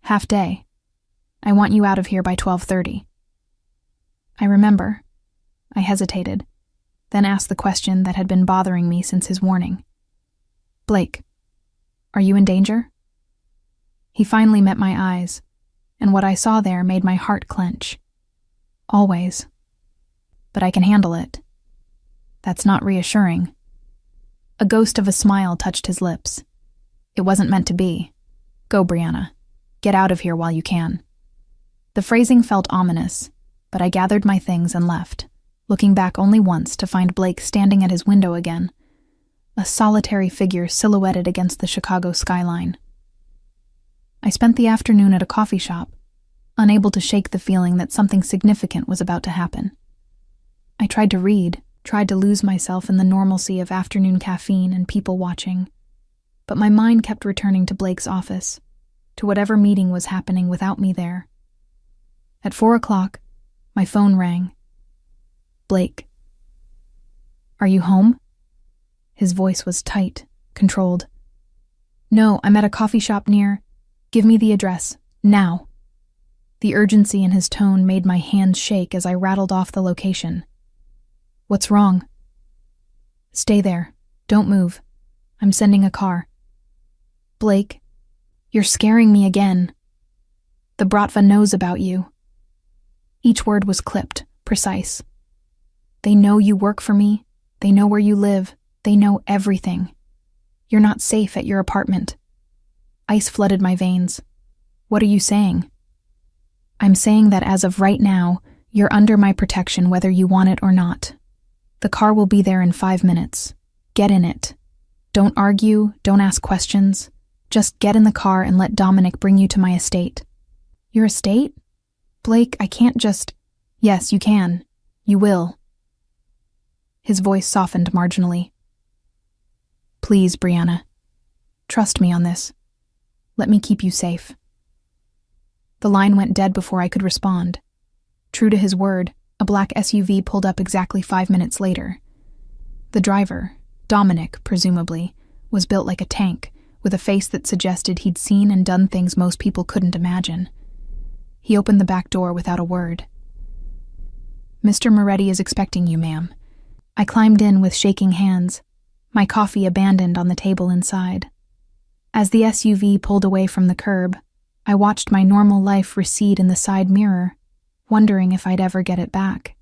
Half day. I want you out of here by 12:30. I remember. I hesitated, then asked the question that had been bothering me since his warning. Blake, are you in danger? He finally met my eyes, and what I saw there made my heart clench. Always. But I can handle it. That's not reassuring. A ghost of a smile touched his lips. It wasn't meant to be. Go, Brianna. Get out of here while you can. The phrasing felt ominous, but I gathered my things and left, looking back only once to find Blake standing at his window again, a solitary figure silhouetted against the Chicago skyline. I spent the afternoon at a coffee shop, unable to shake the feeling that something significant was about to happen. I tried to read, tried to lose myself in the normalcy of afternoon caffeine and people watching, but my mind kept returning to Blake's office, to whatever meeting was happening without me there. At 4 o'clock, my phone rang. Blake. Are you home? His voice was tight, controlled. No, I'm at a coffee shop near. Give me the address, now. The urgency in his tone made my hands shake as I rattled off the location. What's wrong? Stay there. Don't move. I'm sending a car. Blake, you're scaring me again. The Bratva knows about you. Each word was clipped, precise. They know you work for me. They know where you live. They know everything. You're not safe at your apartment. Ice flooded my veins. What are you saying? I'm saying that as of right now, you're under my protection whether you want it or not. The car will be there in 5 minutes. Get in it. Don't argue, don't ask questions. Just get in the car and let Dominic bring you to my estate. Your estate? Blake, I can't just... Yes, you can. You will. His voice softened marginally. Please, Brianna. Trust me on this. Let me keep you safe. The line went dead before I could respond. True to his word, a black SUV pulled up exactly 5 minutes later. The driver, Dominic, presumably, was built like a tank, with a face that suggested he'd seen and done things most people couldn't imagine. He opened the back door without a word. Mr. Moretti is expecting you, ma'am. I climbed in with shaking hands, my coffee abandoned on the table inside. As the SUV pulled away from the curb, I watched my normal life recede in the side mirror, wondering if I'd ever get it back.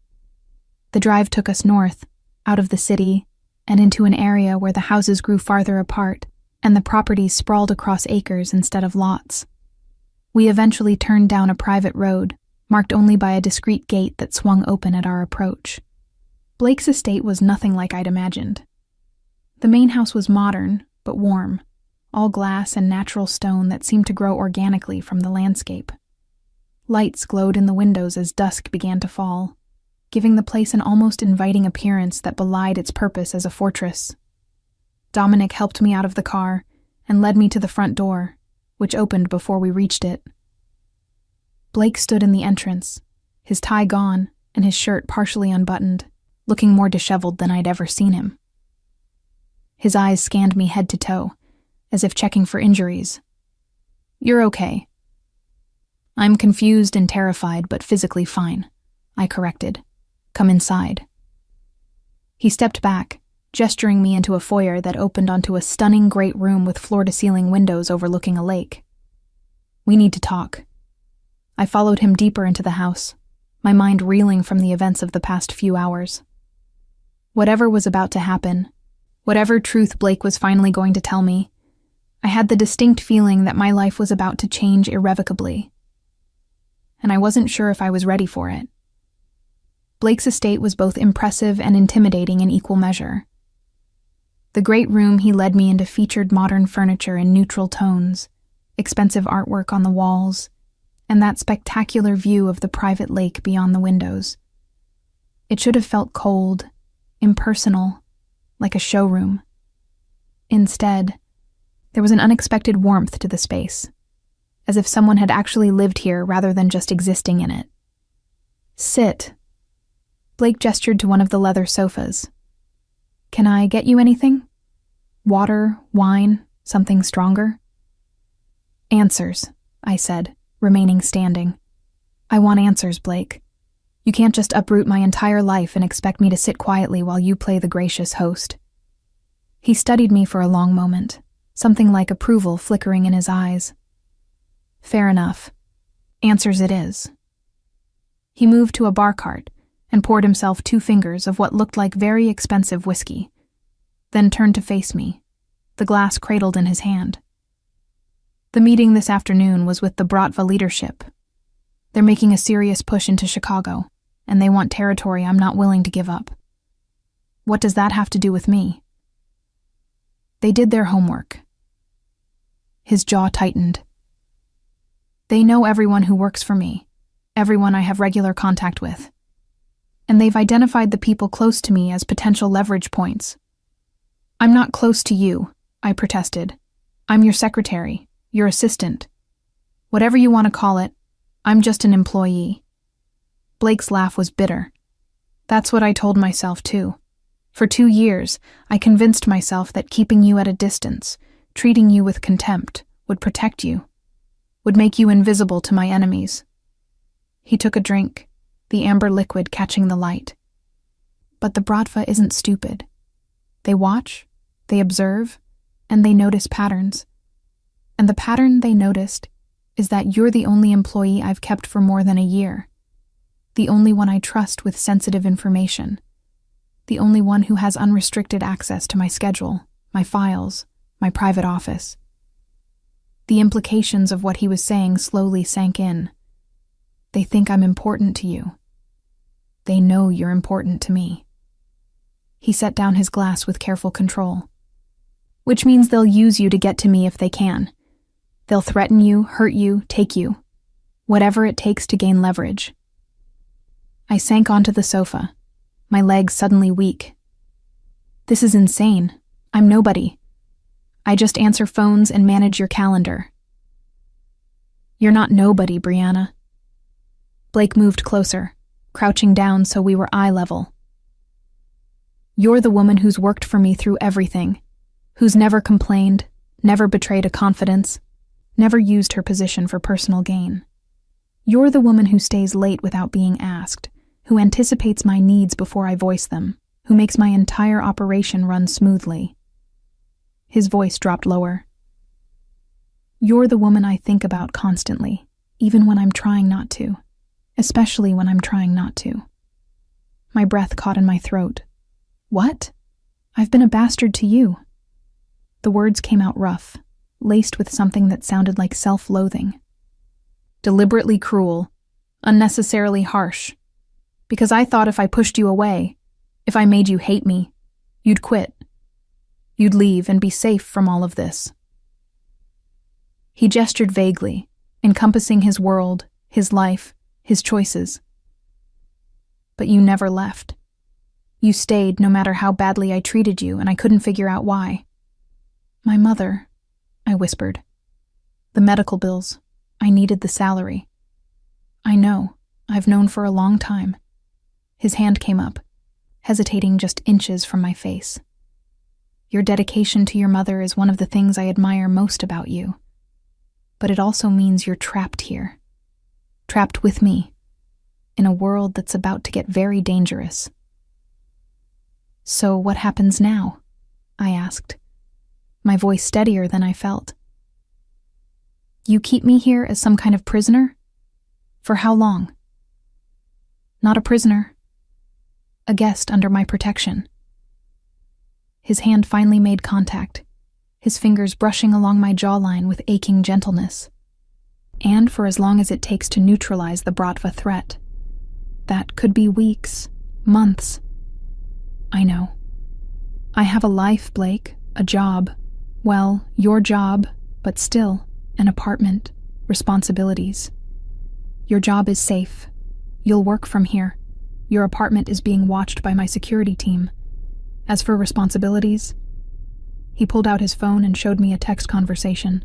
The drive took us north, out of the city, and into an area where the houses grew farther apart and the properties sprawled across acres instead of lots. We eventually turned down a private road, marked only by a discreet gate that swung open at our approach. Blake's estate was nothing like I'd imagined. The main house was modern, but warm, all glass and natural stone that seemed to grow organically from the landscape. Lights glowed in the windows as dusk began to fall, giving the place an almost inviting appearance that belied its purpose as a fortress. Dominic helped me out of the car and led me to the front door, which opened before we reached it. Blake stood in the entrance, his tie gone and his shirt partially unbuttoned, looking more disheveled than I'd ever seen him. His eyes scanned me head to toe, as if checking for injuries. You're okay. I'm confused and terrified, but physically fine, I corrected. Come inside. He stepped back, gesturing me into a foyer that opened onto a stunning great room with floor-to-ceiling windows overlooking a lake. We need to talk. I followed him deeper into the house, my mind reeling from the events of the past few hours. Whatever was about to happen, whatever truth Blake was finally going to tell me, I had the distinct feeling that my life was about to change irrevocably. And I wasn't sure if I was ready for it. Blake's estate was both impressive and intimidating in equal measure. The great room he led me into featured modern furniture in neutral tones, expensive artwork on the walls, and that spectacular view of the private lake beyond the windows. It should have felt cold, impersonal, like a showroom. Instead, there was an unexpected warmth to the space, as if someone had actually lived here rather than just existing in it. Sit. Blake gestured to one of the leather sofas. Can I get you anything? Water, wine, something stronger? Answers, I said, remaining standing. I want answers, Blake. You can't just uproot my entire life and expect me to sit quietly while you play the gracious host. He studied me for a long moment, something like approval flickering in his eyes. Fair enough. Answers it is. He moved to a bar cart and poured himself 2 fingers of what looked like very expensive whiskey, then turned to face me, the glass cradled in his hand. The meeting this afternoon was with the Bratva leadership. They're making a serious push into Chicago, and they want territory I'm not willing to give up. What does that have to do with me? They did their homework. His jaw tightened. They know everyone who works for me, everyone I have regular contact with. And they've identified the people close to me as potential leverage points. I'm not close to you, I protested. I'm your secretary, your assistant. Whatever you want to call it, I'm just an employee. Blake's laugh was bitter. That's what I told myself, too. For 2 years, I convinced myself that keeping you at a distance, treating you with contempt, would protect you, would make you invisible to my enemies. He took a drink, the amber liquid catching the light. But the Bratva isn't stupid. They watch, they observe, and they notice patterns. And the pattern they noticed is that you're the only employee I've kept for more than a year, the only one I trust with sensitive information, the only one who has unrestricted access to my schedule, my files, my private office. The implications of what he was saying slowly sank in. They think I'm important to you. They know you're important to me. He set down his glass with careful control. Which means they'll use you to get to me if they can. They'll threaten you, hurt you, take you. Whatever it takes to gain leverage. I sank onto the sofa, my legs suddenly weak. This is insane. I'm nobody. I just answer phones and manage your calendar. You're not nobody, Brianna. Blake moved closer, crouching down so we were eye level. You're the woman who's worked for me through everything, who's never complained, never betrayed a confidence, never used her position for personal gain. You're the woman who stays late without being asked, who anticipates my needs before I voice them, who makes my entire operation run smoothly. His voice dropped lower. You're the woman I think about constantly, even when I'm trying not to, especially when I'm trying not to. My breath caught in my throat. What? I've been a bastard to you. The words came out rough, laced with something that sounded like self-loathing. Deliberately cruel, unnecessarily harsh. Because I thought if I pushed you away, if I made you hate me, you'd quit. You'd leave and be safe from all of this. He gestured vaguely, encompassing his world, his life, his choices. But you never left. You stayed no matter how badly I treated you, and I couldn't figure out why. My mother, I whispered. The medical bills. I needed the salary. I know. I've known for a long time. His hand came up, hesitating just inches from my face. Your dedication to your mother is one of the things I admire most about you. But it also means you're trapped here. Trapped with me, in a world that's about to get very dangerous. So what happens now? I asked, my voice steadier than I felt. You keep me here as some kind of prisoner? For how long? Not a prisoner. A guest under my protection. His hand finally made contact, his fingers brushing along my jawline with aching gentleness. And for as long as it takes to neutralize the Bratva threat. That could be weeks, months. I know. I have a life, Blake, a job. Well, your job, but still, an apartment, responsibilities. Your job is safe. You'll work from here. Your apartment is being watched by my security team. As for responsibilities, he pulled out his phone and showed me a text conversation.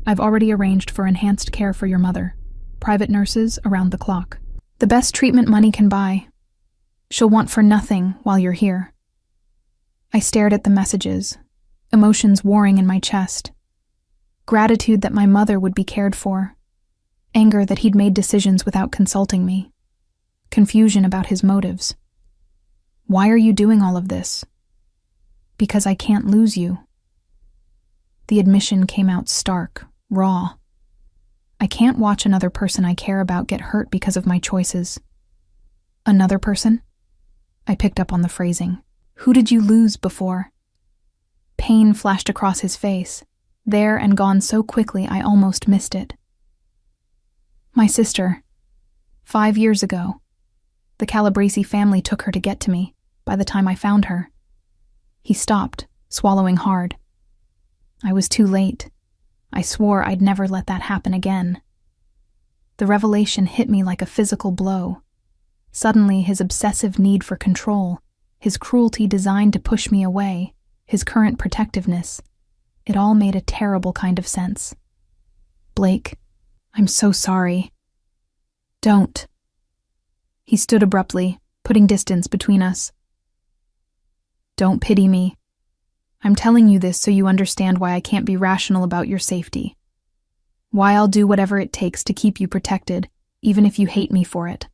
I've already arranged for enhanced care for your mother. Private nurses around the clock. The best treatment money can buy. She'll want for nothing while you're here. I stared at the messages, emotions warring in my chest. Gratitude that my mother would be cared for. Anger that he'd made decisions without consulting me. Confusion about his motives. Why are you doing all of this? Because I can't lose you. The admission came out stark, raw. I can't watch another person I care about get hurt because of my choices. Another person? I picked up on the phrasing. Who did you lose before? Pain flashed across his face, there and gone so quickly I almost missed it. My sister. 5 years ago. The Calabresi family took her to get to me, by the time I found her. He stopped, swallowing hard. I was too late. I swore I'd never let that happen again. The revelation hit me like a physical blow. Suddenly, his obsessive need for control, his cruelty designed to push me away, his current protectiveness, it all made a terrible kind of sense. Blake, I'm so sorry. Don't. He stood abruptly, putting distance between us. Don't pity me. I'm telling you this so you understand why I can't be rational about your safety. Why I'll do whatever it takes to keep you protected, even if you hate me for it.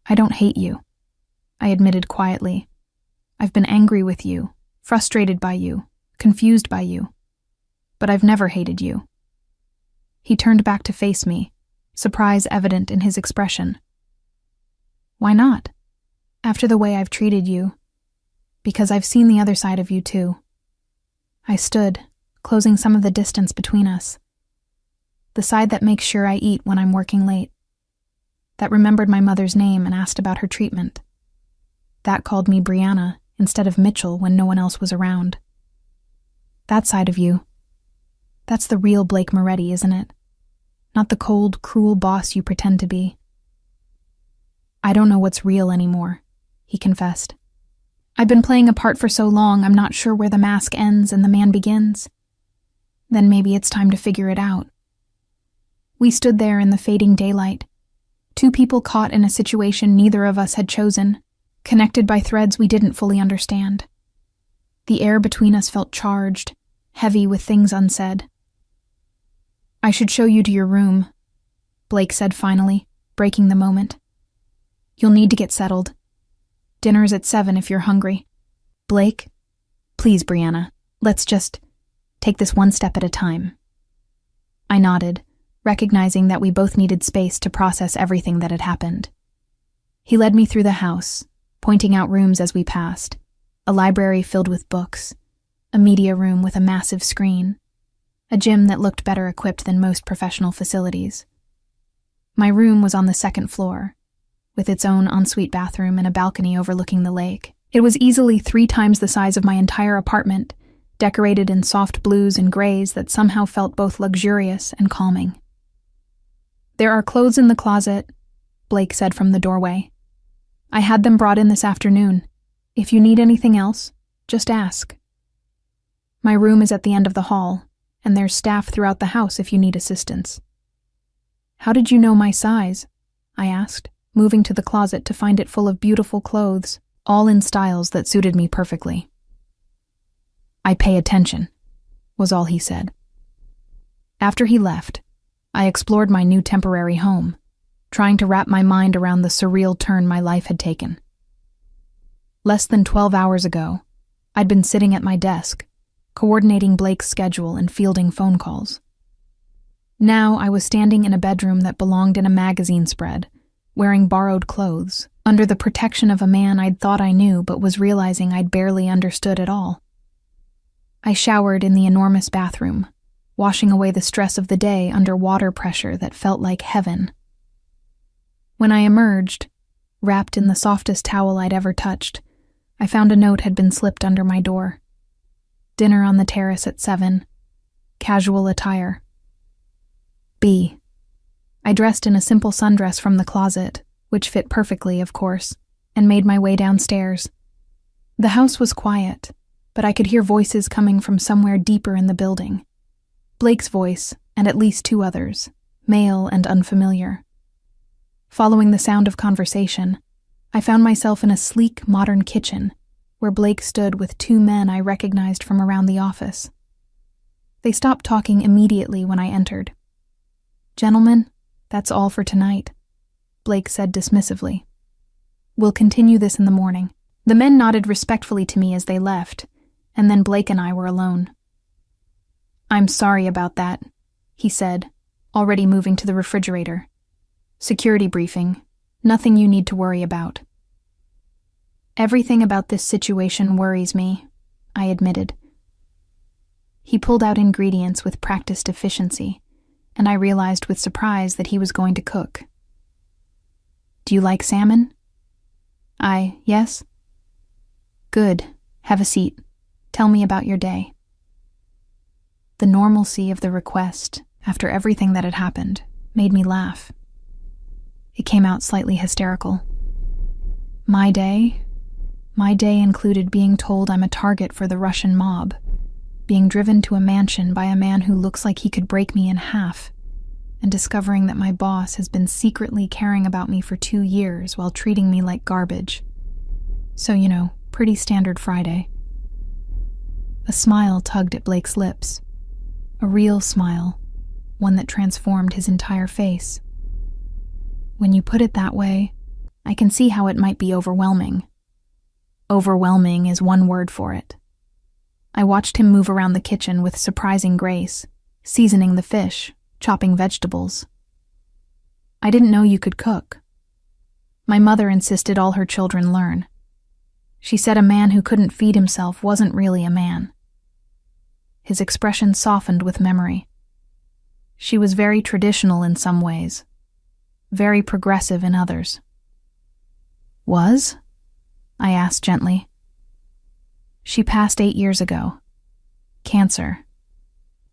I don't hate you, I admitted quietly. I've been angry with you, frustrated by you, confused by you. But I've never hated you. He turned back to face me, surprise evident in his expression. Why not? After the way I've treated you. Because I've seen the other side of you too. I stood, closing some of the distance between us. The side that makes sure I eat when I'm working late. That remembered my mother's name and asked about her treatment. That called me Brianna instead of Mitchell when no one else was around. That side of you. That's the real Blake Moretti, isn't it? Not the cold, cruel boss you pretend to be. I don't know what's real anymore, he confessed. I've been playing a part for so long, I'm not sure where the mask ends and the man begins. Then maybe it's time to figure it out. We stood there in the fading daylight, two people caught in a situation neither of us had chosen, connected by threads we didn't fully understand. The air between us felt charged, heavy with things unsaid. I should show you to your room, Blake said finally, breaking the moment. You'll need to get settled. Dinner's at 7 if you're hungry. Blake? Please, Brianna, let's just take this one step at a time. I nodded, recognizing that we both needed space to process everything that had happened. He led me through the house, pointing out rooms as we passed, a library filled with books, a media room with a massive screen, a gym that looked better equipped than most professional facilities. My room was on the second floor, with its own ensuite bathroom and a balcony overlooking the lake. It was easily 3 times the size of my entire apartment, decorated in soft blues and grays that somehow felt both luxurious and calming. There are clothes in the closet, Blake said from the doorway. I had them brought in this afternoon. If you need anything else, just ask. My room is at the end of the hall, and there's staff throughout the house if you need assistance. How did you know my size? I asked, moving to the closet to find it full of beautiful clothes, all in styles that suited me perfectly. I pay attention, was all he said. After he left, I explored my new temporary home, trying to wrap my mind around the surreal turn my life had taken. Less than 12 hours ago, I'd been sitting at my desk, coordinating Blake's schedule and fielding phone calls. Now I was standing in a bedroom that belonged in a magazine spread, wearing borrowed clothes, under the protection of a man I'd thought I knew but was realizing I'd barely understood at all. I showered in the enormous bathroom, washing away the stress of the day under water pressure that felt like heaven. When I emerged, wrapped in the softest towel I'd ever touched, I found a note had been slipped under my door. Dinner on the terrace at 7. Casual attire. B. I dressed in a simple sundress from the closet, which fit perfectly, of course, and made my way downstairs. The house was quiet, but I could hear voices coming from somewhere deeper in the building. Blake's voice, and at least 2 others, male and unfamiliar. Following the sound of conversation, I found myself in a sleek, modern kitchen, where Blake stood with 2 men I recognized from around the office. They stopped talking immediately when I entered. Gentlemen, that's all for tonight, Blake said dismissively. We'll continue this in the morning. The men nodded respectfully to me as they left, and then Blake and I were alone. I'm sorry about that, he said, already moving to the refrigerator. Security briefing. Nothing you need to worry about. Everything about this situation worries me, I admitted. He pulled out ingredients with practiced efficiency, and I realized with surprise that he was going to cook. Do you like salmon? Yes. Good. Have a seat. Tell me about your day. The normalcy of the request, after everything that had happened, made me laugh. It came out slightly hysterical. My day included being told I'm a target for the Russian mob, being driven to a mansion by a man who looks like he could break me in half, and discovering that my boss has been secretly caring about me for 2 years while treating me like garbage. So, Pretty standard Friday. A smile tugged at Blake's lips. A real smile, one that transformed his entire face. When you put it that way, I can see how it might be overwhelming. Overwhelming is one word for it. I watched him move around the kitchen with surprising grace, seasoning the fish, chopping vegetables. I didn't know you could cook. My mother insisted all her children learn. She said a man who couldn't feed himself wasn't really a man. His expression softened with memory. She was very traditional in some ways, very progressive in others. Was? I asked gently. She passed 8 years ago. Cancer.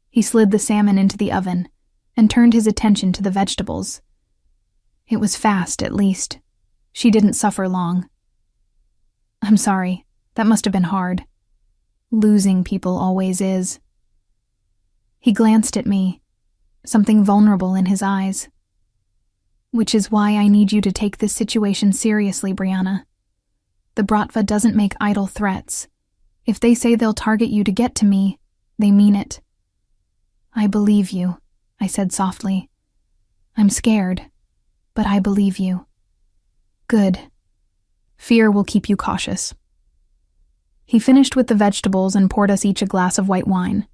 He slid the salmon into the oven and turned his attention to the vegetables. It was fast, at least. She didn't suffer long. I'm sorry, that must have been hard. Losing people always is. He glanced at me, something vulnerable in his eyes. Which is why I need you to take this situation seriously, Brianna. The Bratva doesn't make idle threats. If they say they'll target you to get to me, they mean it. I believe you, I said softly. I'm scared, but I believe you. Good. Fear will keep you cautious. He finished with the vegetables and poured us each a glass of white wine.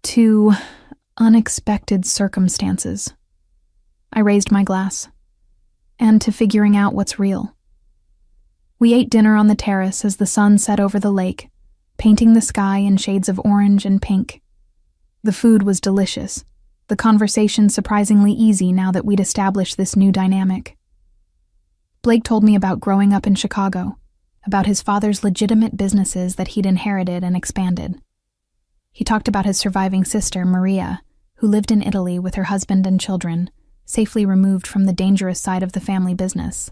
2 unexpected circumstances. I raised my glass. And to figuring out what's real. We ate dinner on the terrace as the sun set over the lake, painting the sky in shades of orange and pink. The food was delicious, the conversation surprisingly easy now that we'd established this new dynamic. Blake told me about growing up in Chicago, about his father's legitimate businesses that he'd inherited and expanded. He talked about his surviving sister, Maria, who lived in Italy with her husband and children, safely removed from the dangerous side of the family business.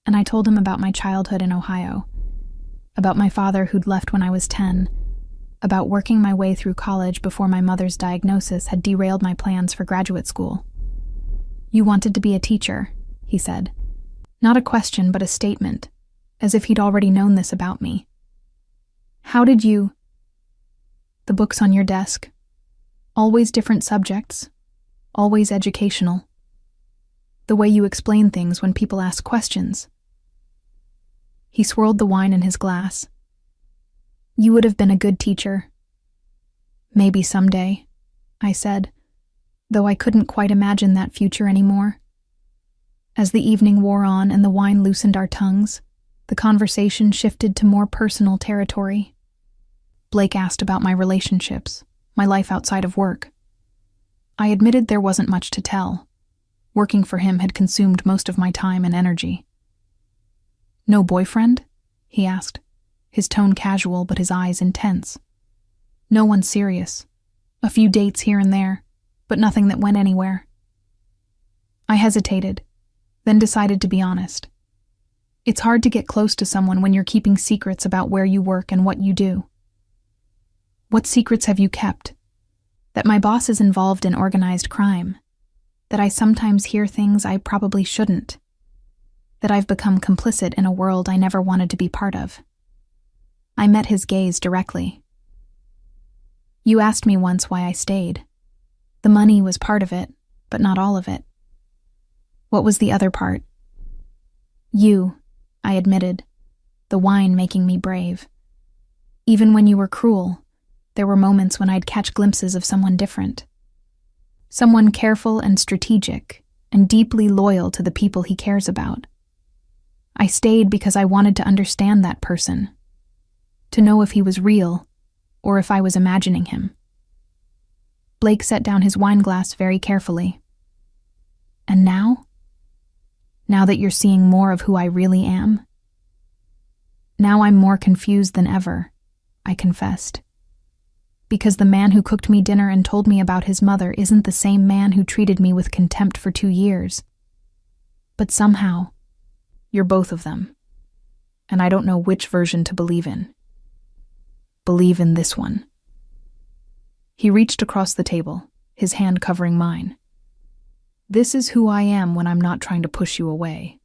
And I told him about my childhood in Ohio, about my father who'd left when I was 10, about working my way through college before my mother's diagnosis had derailed my plans for graduate school. You wanted to be a teacher, he said. Not a question, but a statement, as if he'd already known this about me. How did you... The books on your desk. Always different subjects. Always educational. The way you explain things when people ask questions. He swirled the wine in his glass. You would have been a good teacher. Maybe someday, I said, though I couldn't quite imagine that future anymore. As the evening wore on and the wine loosened our tongues, the conversation shifted to more personal territory. Blake asked about my relationships, my life outside of work. I admitted there wasn't much to tell. Working for him had consumed most of my time and energy. No boyfriend? He asked, his tone casual but his eyes intense. No one serious. A few dates here and there, but nothing that went anywhere. I hesitated, then decided to be honest. It's hard to get close to someone when you're keeping secrets about where you work and what you do. What secrets have you kept? That my boss is involved in organized crime. That I sometimes hear things I probably shouldn't. That I've become complicit in a world I never wanted to be part of. I met his gaze directly. You asked me once why I stayed. The money was part of it, but not all of it. What was the other part? You, I admitted, the wine making me brave. Even when you were cruel, there were moments when I'd catch glimpses of someone different. Someone careful and strategic, and deeply loyal to the people he cares about. I stayed because I wanted to understand that person, to know if he was real, or if I was imagining him. Blake set down his wine glass very carefully. And now? Now that you're seeing more of who I really am? Now I'm more confused than ever, I confessed. Because the man who cooked me dinner and told me about his mother isn't the same man who treated me with contempt for 2 years. But somehow, you're both of them. And I don't know which version to believe in. Believe in this one. He reached across the table, his hand covering mine. This is who I am when I'm not trying to push you away.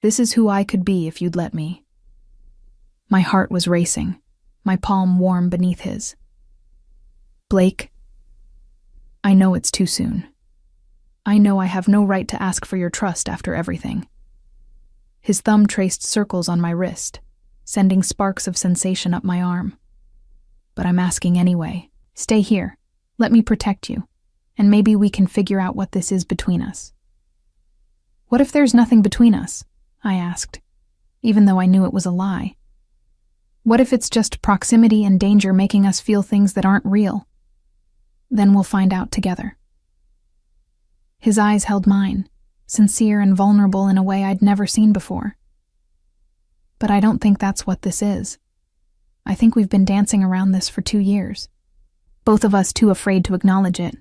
This is who I could be if you'd let me. My heart was racing, my palm warm beneath his. Blake, I know it's too soon. I know I have no right to ask for your trust after everything. His thumb traced circles on my wrist, sending sparks of sensation up my arm. But I'm asking anyway. Stay here. Let me protect you, and maybe we can figure out what this is between us. What if there's nothing between us? I asked, even though I knew it was a lie. What if it's just proximity and danger making us feel things that aren't real? Then we'll find out together. His eyes held mine, sincere and vulnerable in a way I'd never seen before. But I don't think that's what this is. I think we've been dancing around this for 2 years, both of us too afraid to acknowledge it.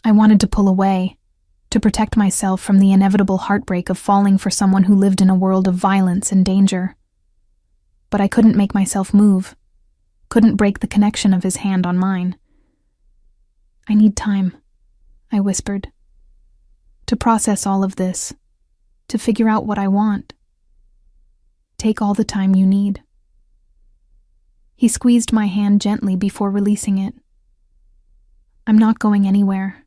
I wanted to pull away, to protect myself from the inevitable heartbreak of falling for someone who lived in a world of violence and danger. But I couldn't make myself move, couldn't break the connection of his hand on mine. I need time, I whispered, to process all of this, to figure out what I want. Take all the time you need. He squeezed my hand gently before releasing it. I'm not going anywhere,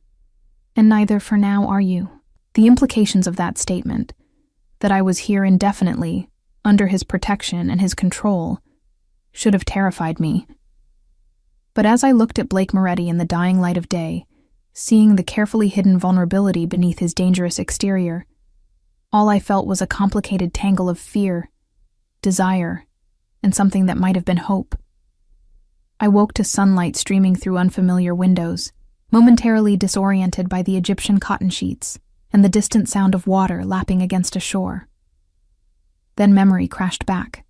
and neither for now are you. The implications of that statement, that I was here indefinitely, under his protection and his control, should have terrified me. But as I looked at Blake Moretti in the dying light of day, seeing the carefully hidden vulnerability beneath his dangerous exterior, all I felt was a complicated tangle of fear, desire, and something that might have been hope. I woke to sunlight streaming through unfamiliar windows, momentarily disoriented by the Egyptian cotton sheets and the distant sound of water lapping against a shore. Then memory crashed back.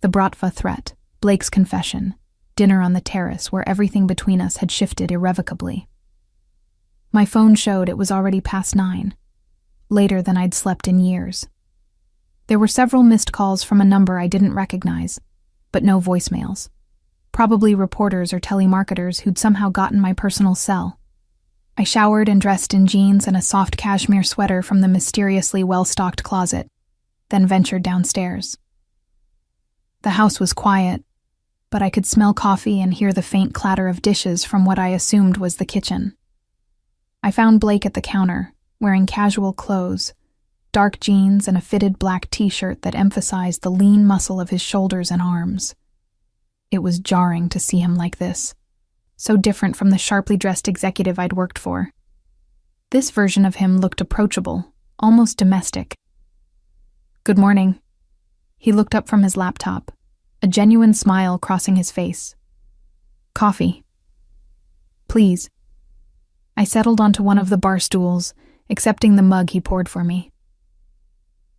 The Bratva threat, Blake's confession, dinner on the terrace where everything between us had shifted irrevocably. My phone showed it was already past 9, later than I'd slept in years. There were several missed calls from a number I didn't recognize, but no voicemails. Probably reporters or telemarketers who'd somehow gotten my personal cell. I showered and dressed in jeans and a soft cashmere sweater from the mysteriously well-stocked closet, then ventured downstairs. The house was quiet, but I could smell coffee and hear the faint clatter of dishes from what I assumed was the kitchen. I found Blake at the counter, wearing casual clothes, dark jeans and a fitted black t-shirt that emphasized the lean muscle of his shoulders and arms. It was jarring to see him like this, so different from the sharply dressed executive I'd worked for. This version of him looked approachable, almost domestic. Good morning. He looked up from his laptop, a genuine smile crossing his face. Coffee. Please. I settled onto one of the bar stools, accepting the mug he poured for me.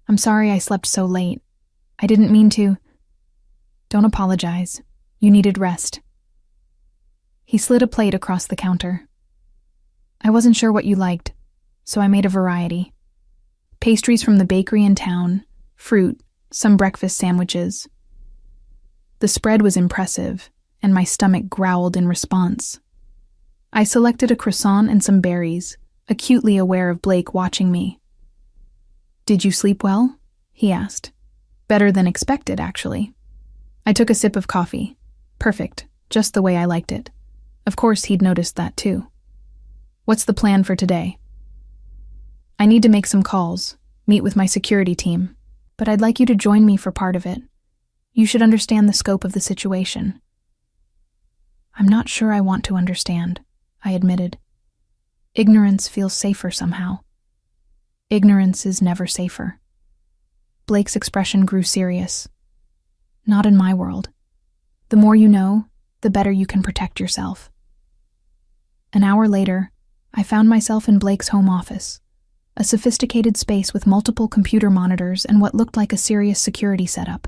I'm sorry I slept so late. I didn't mean to. Don't apologize. You needed rest. He slid a plate across the counter. I wasn't sure what you liked, so I made a variety. Pastries from the bakery in town, fruit, some breakfast sandwiches. The spread was impressive, and my stomach growled in response. I selected a croissant and some berries, acutely aware of Blake watching me. Did you sleep well? He asked. Better than expected, actually. I took a sip of coffee. Perfect, just the way I liked it. Of course, he'd noticed that too. What's the plan for today? I need to make some calls, meet with my security team, but I'd like you to join me for part of it. You should understand the scope of the situation. I'm not sure I want to understand, I admitted. Ignorance feels safer somehow. Ignorance is never safer. Blake's expression grew serious. Not in my world. The more you know, the better you can protect yourself. An hour later, I found myself in Blake's home office, a sophisticated space with multiple computer monitors and what looked like a serious security setup.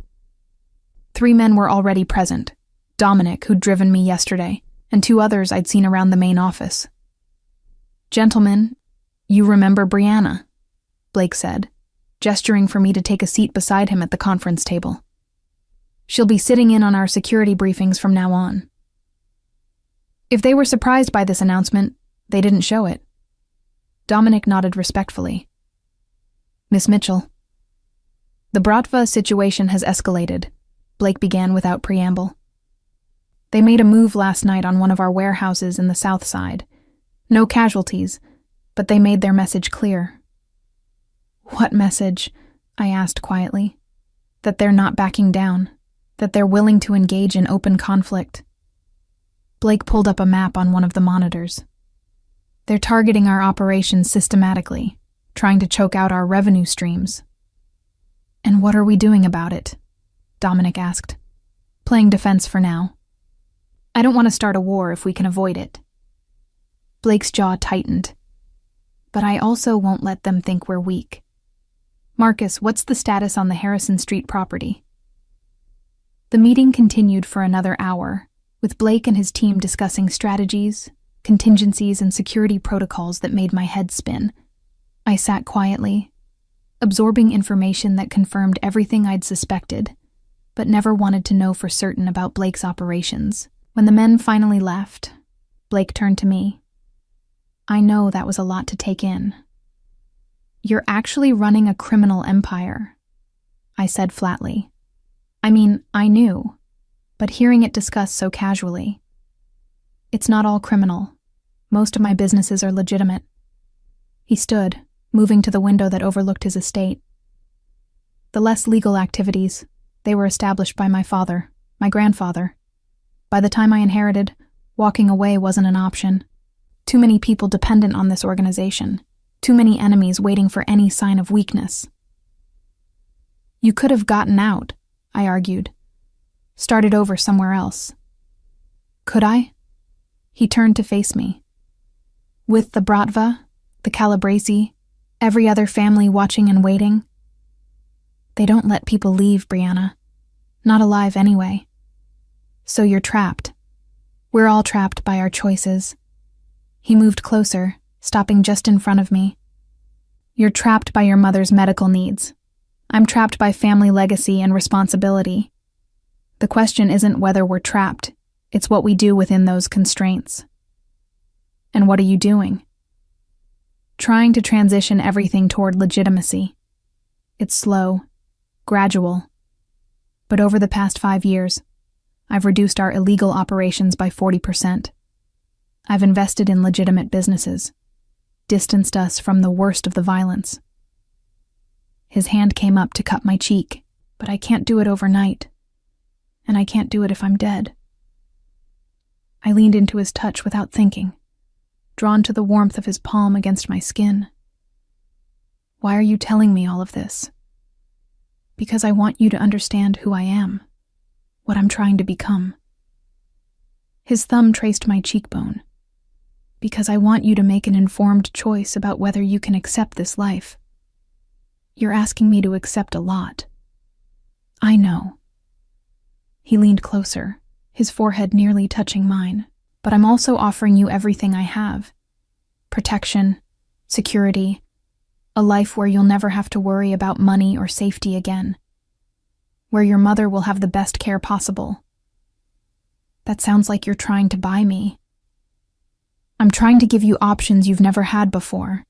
3 men were already present, Dominic, who'd driven me yesterday, and 2 others I'd seen around the main office. Gentlemen, you remember Brianna, Blake said, gesturing for me to take a seat beside him at the conference table. She'll be sitting in on our security briefings from now on. If they were surprised by this announcement, they didn't show it. Dominic nodded respectfully. Miss Mitchell. The Bratva situation has escalated, Blake began without preamble. They made a move last night on one of our warehouses in the South Side. No casualties, but they made their message clear. What message? I asked quietly. That they're not backing down, that they're willing to engage in open conflict. Blake pulled up a map on one of the monitors. They're targeting our operations systematically, trying to choke out our revenue streams. And what are we doing about it? Dominic asked. Playing defense for now. I don't want to start a war if we can avoid it. Blake's jaw tightened. But I also won't let them think we're weak. Marcus, what's the status on the Harrison Street property? The meeting continued for another hour, with Blake and his team discussing strategies, contingencies, and security protocols that made my head spin. I sat quietly, absorbing information that confirmed everything I'd suspected, but never wanted to know for certain about Blake's operations. When the men finally left, Blake turned to me. I know that was a lot to take in. You're actually running a criminal empire, I said flatly. I mean, I knew, but hearing it discussed so casually. It's not all criminal. Most of my businesses are legitimate. He stood, moving to the window that overlooked his estate. The less legal activities, they were established by my father, my grandfather. By the time I inherited, walking away wasn't an option. Too many people dependent on this organization. Too many enemies waiting for any sign of weakness. You could have gotten out, I argued. Started over somewhere else. Could I? He turned to face me. With the Bratva, the Calabresi, every other family watching and waiting. They don't let people leave, Brianna. Not alive anyway. So you're trapped. We're all trapped by our choices. He moved closer, stopping just in front of me. You're trapped by your mother's medical needs. I'm trapped by family legacy and responsibility. The question isn't whether we're trapped, it's what we do within those constraints. And what are you doing? Trying to transition everything toward legitimacy. It's slow, gradual. But over the past 5 years, I've reduced our illegal operations by 40%. I've invested in legitimate businesses, distanced us from the worst of the violence. His hand came up to cup my cheek, but I can't do it overnight, and I can't do it if I'm dead. I leaned into his touch without thinking, drawn to the warmth of his palm against my skin. Why are you telling me all of this? Because I want you to understand who I am, what I'm trying to become. His thumb traced my cheekbone. Because I want you to make an informed choice about whether you can accept this life. You're asking me to accept a lot. I know. He leaned closer, his forehead nearly touching mine, but I'm also offering you everything I have. Protection, security, a life where you'll never have to worry about money or safety again. Where your mother will have the best care possible. That sounds like you're trying to buy me. I'm trying to give you options you've never had before.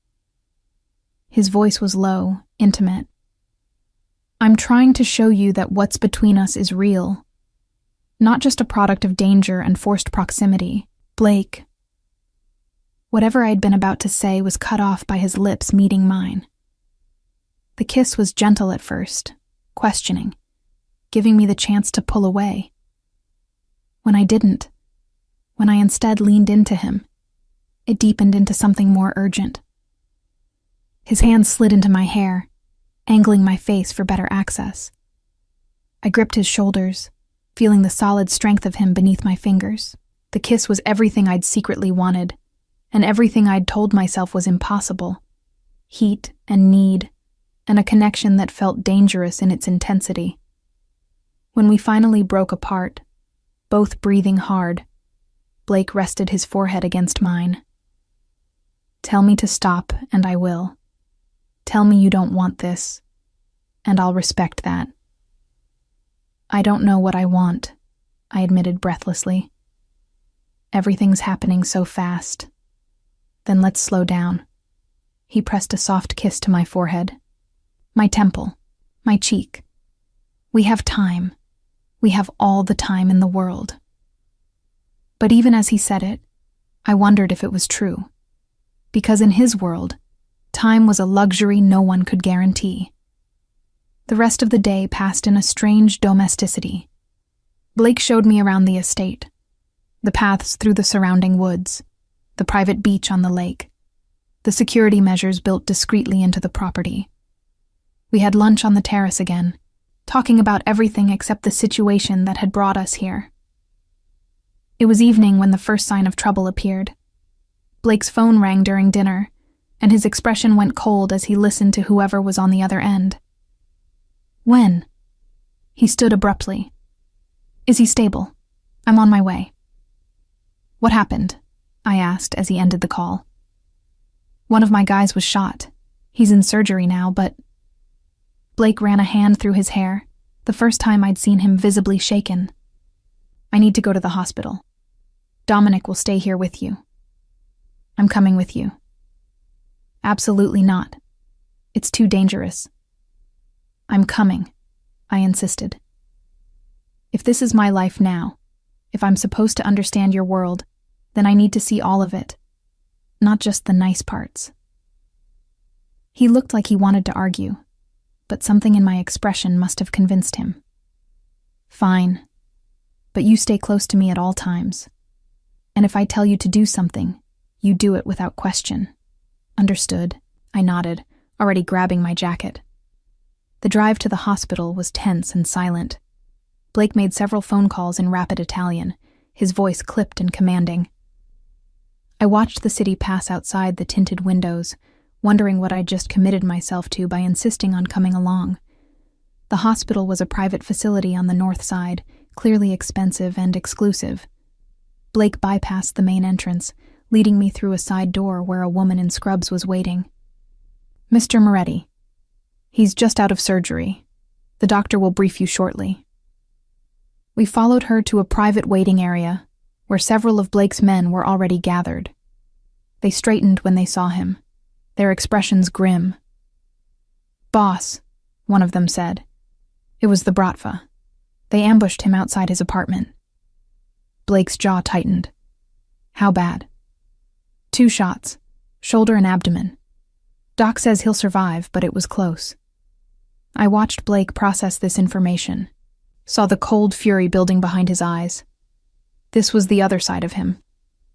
His voice was low, intimate. I'm trying to show you that what's between us is real. Not just a product of danger and forced proximity. Blake. Whatever I'd been about to say was cut off by his lips meeting mine. The kiss was gentle at first, questioning, giving me the chance to pull away. When I didn't, when I instead leaned into him, it deepened into something more urgent. His hand slid into my hair, angling my face for better access. I gripped his shoulders, feeling the solid strength of him beneath my fingers. The kiss was everything I'd secretly wanted, and everything I'd told myself was impossible. Heat and need, and a connection that felt dangerous in its intensity. When we finally broke apart, both breathing hard, Blake rested his forehead against mine. Tell me to stop, and I will. Tell me you don't want this, and I'll respect that. I don't know what I want, I admitted breathlessly. Everything's happening so fast. Then let's slow down. He pressed a soft kiss to my forehead, my temple, my cheek. We have time. We have all the time in the world. But even as he said it, I wondered if it was true. Because in his world, time was a luxury no one could guarantee. The rest of the day passed in a strange domesticity. Blake showed me around the estate, the paths through the surrounding woods, the private beach on the lake, the security measures built discreetly into the property. We had lunch on the terrace again, talking about everything except the situation that had brought us here. It was evening when the first sign of trouble appeared. Blake's phone rang during dinner, and his expression went cold as he listened to whoever was on the other end. When? He stood abruptly. Is he stable? I'm on my way. What happened? I asked as he ended the call. One of my guys was shot. He's in surgery now, but... Blake ran a hand through his hair, the first time I'd seen him visibly shaken. I need to go to the hospital. Dominic will stay here with you. I'm coming with you. Absolutely not. It's too dangerous. I'm coming, I insisted. If this is my life now, if I'm supposed to understand your world, then I need to see all of it, not just the nice parts. He looked like he wanted to argue, but something in my expression must have convinced him. Fine, but you stay close to me at all times. And if I tell you to do something, you do it without question. Understood, I nodded, already grabbing my jacket. The drive to the hospital was tense and silent. Blake made several phone calls in rapid Italian, his voice clipped and commanding. I watched the city pass outside the tinted windows, wondering what I'd just committed myself to by insisting on coming along. The hospital was a private facility on the north side, clearly expensive and exclusive. Blake bypassed the main entrance, leading me through a side door where a woman in scrubs was waiting. Mr. Moretti. He's just out of surgery. The doctor will brief you shortly. We followed her to a private waiting area, where several of Blake's men were already gathered. They straightened when they saw him, their expressions grim. Boss, one of them said. It was the Bratva. They ambushed him outside his apartment. Blake's jaw tightened. How bad? 2 shots, shoulder and abdomen. Doc says he'll survive, but it was close. I watched Blake process this information, saw the cold fury building behind his eyes. This was the other side of him,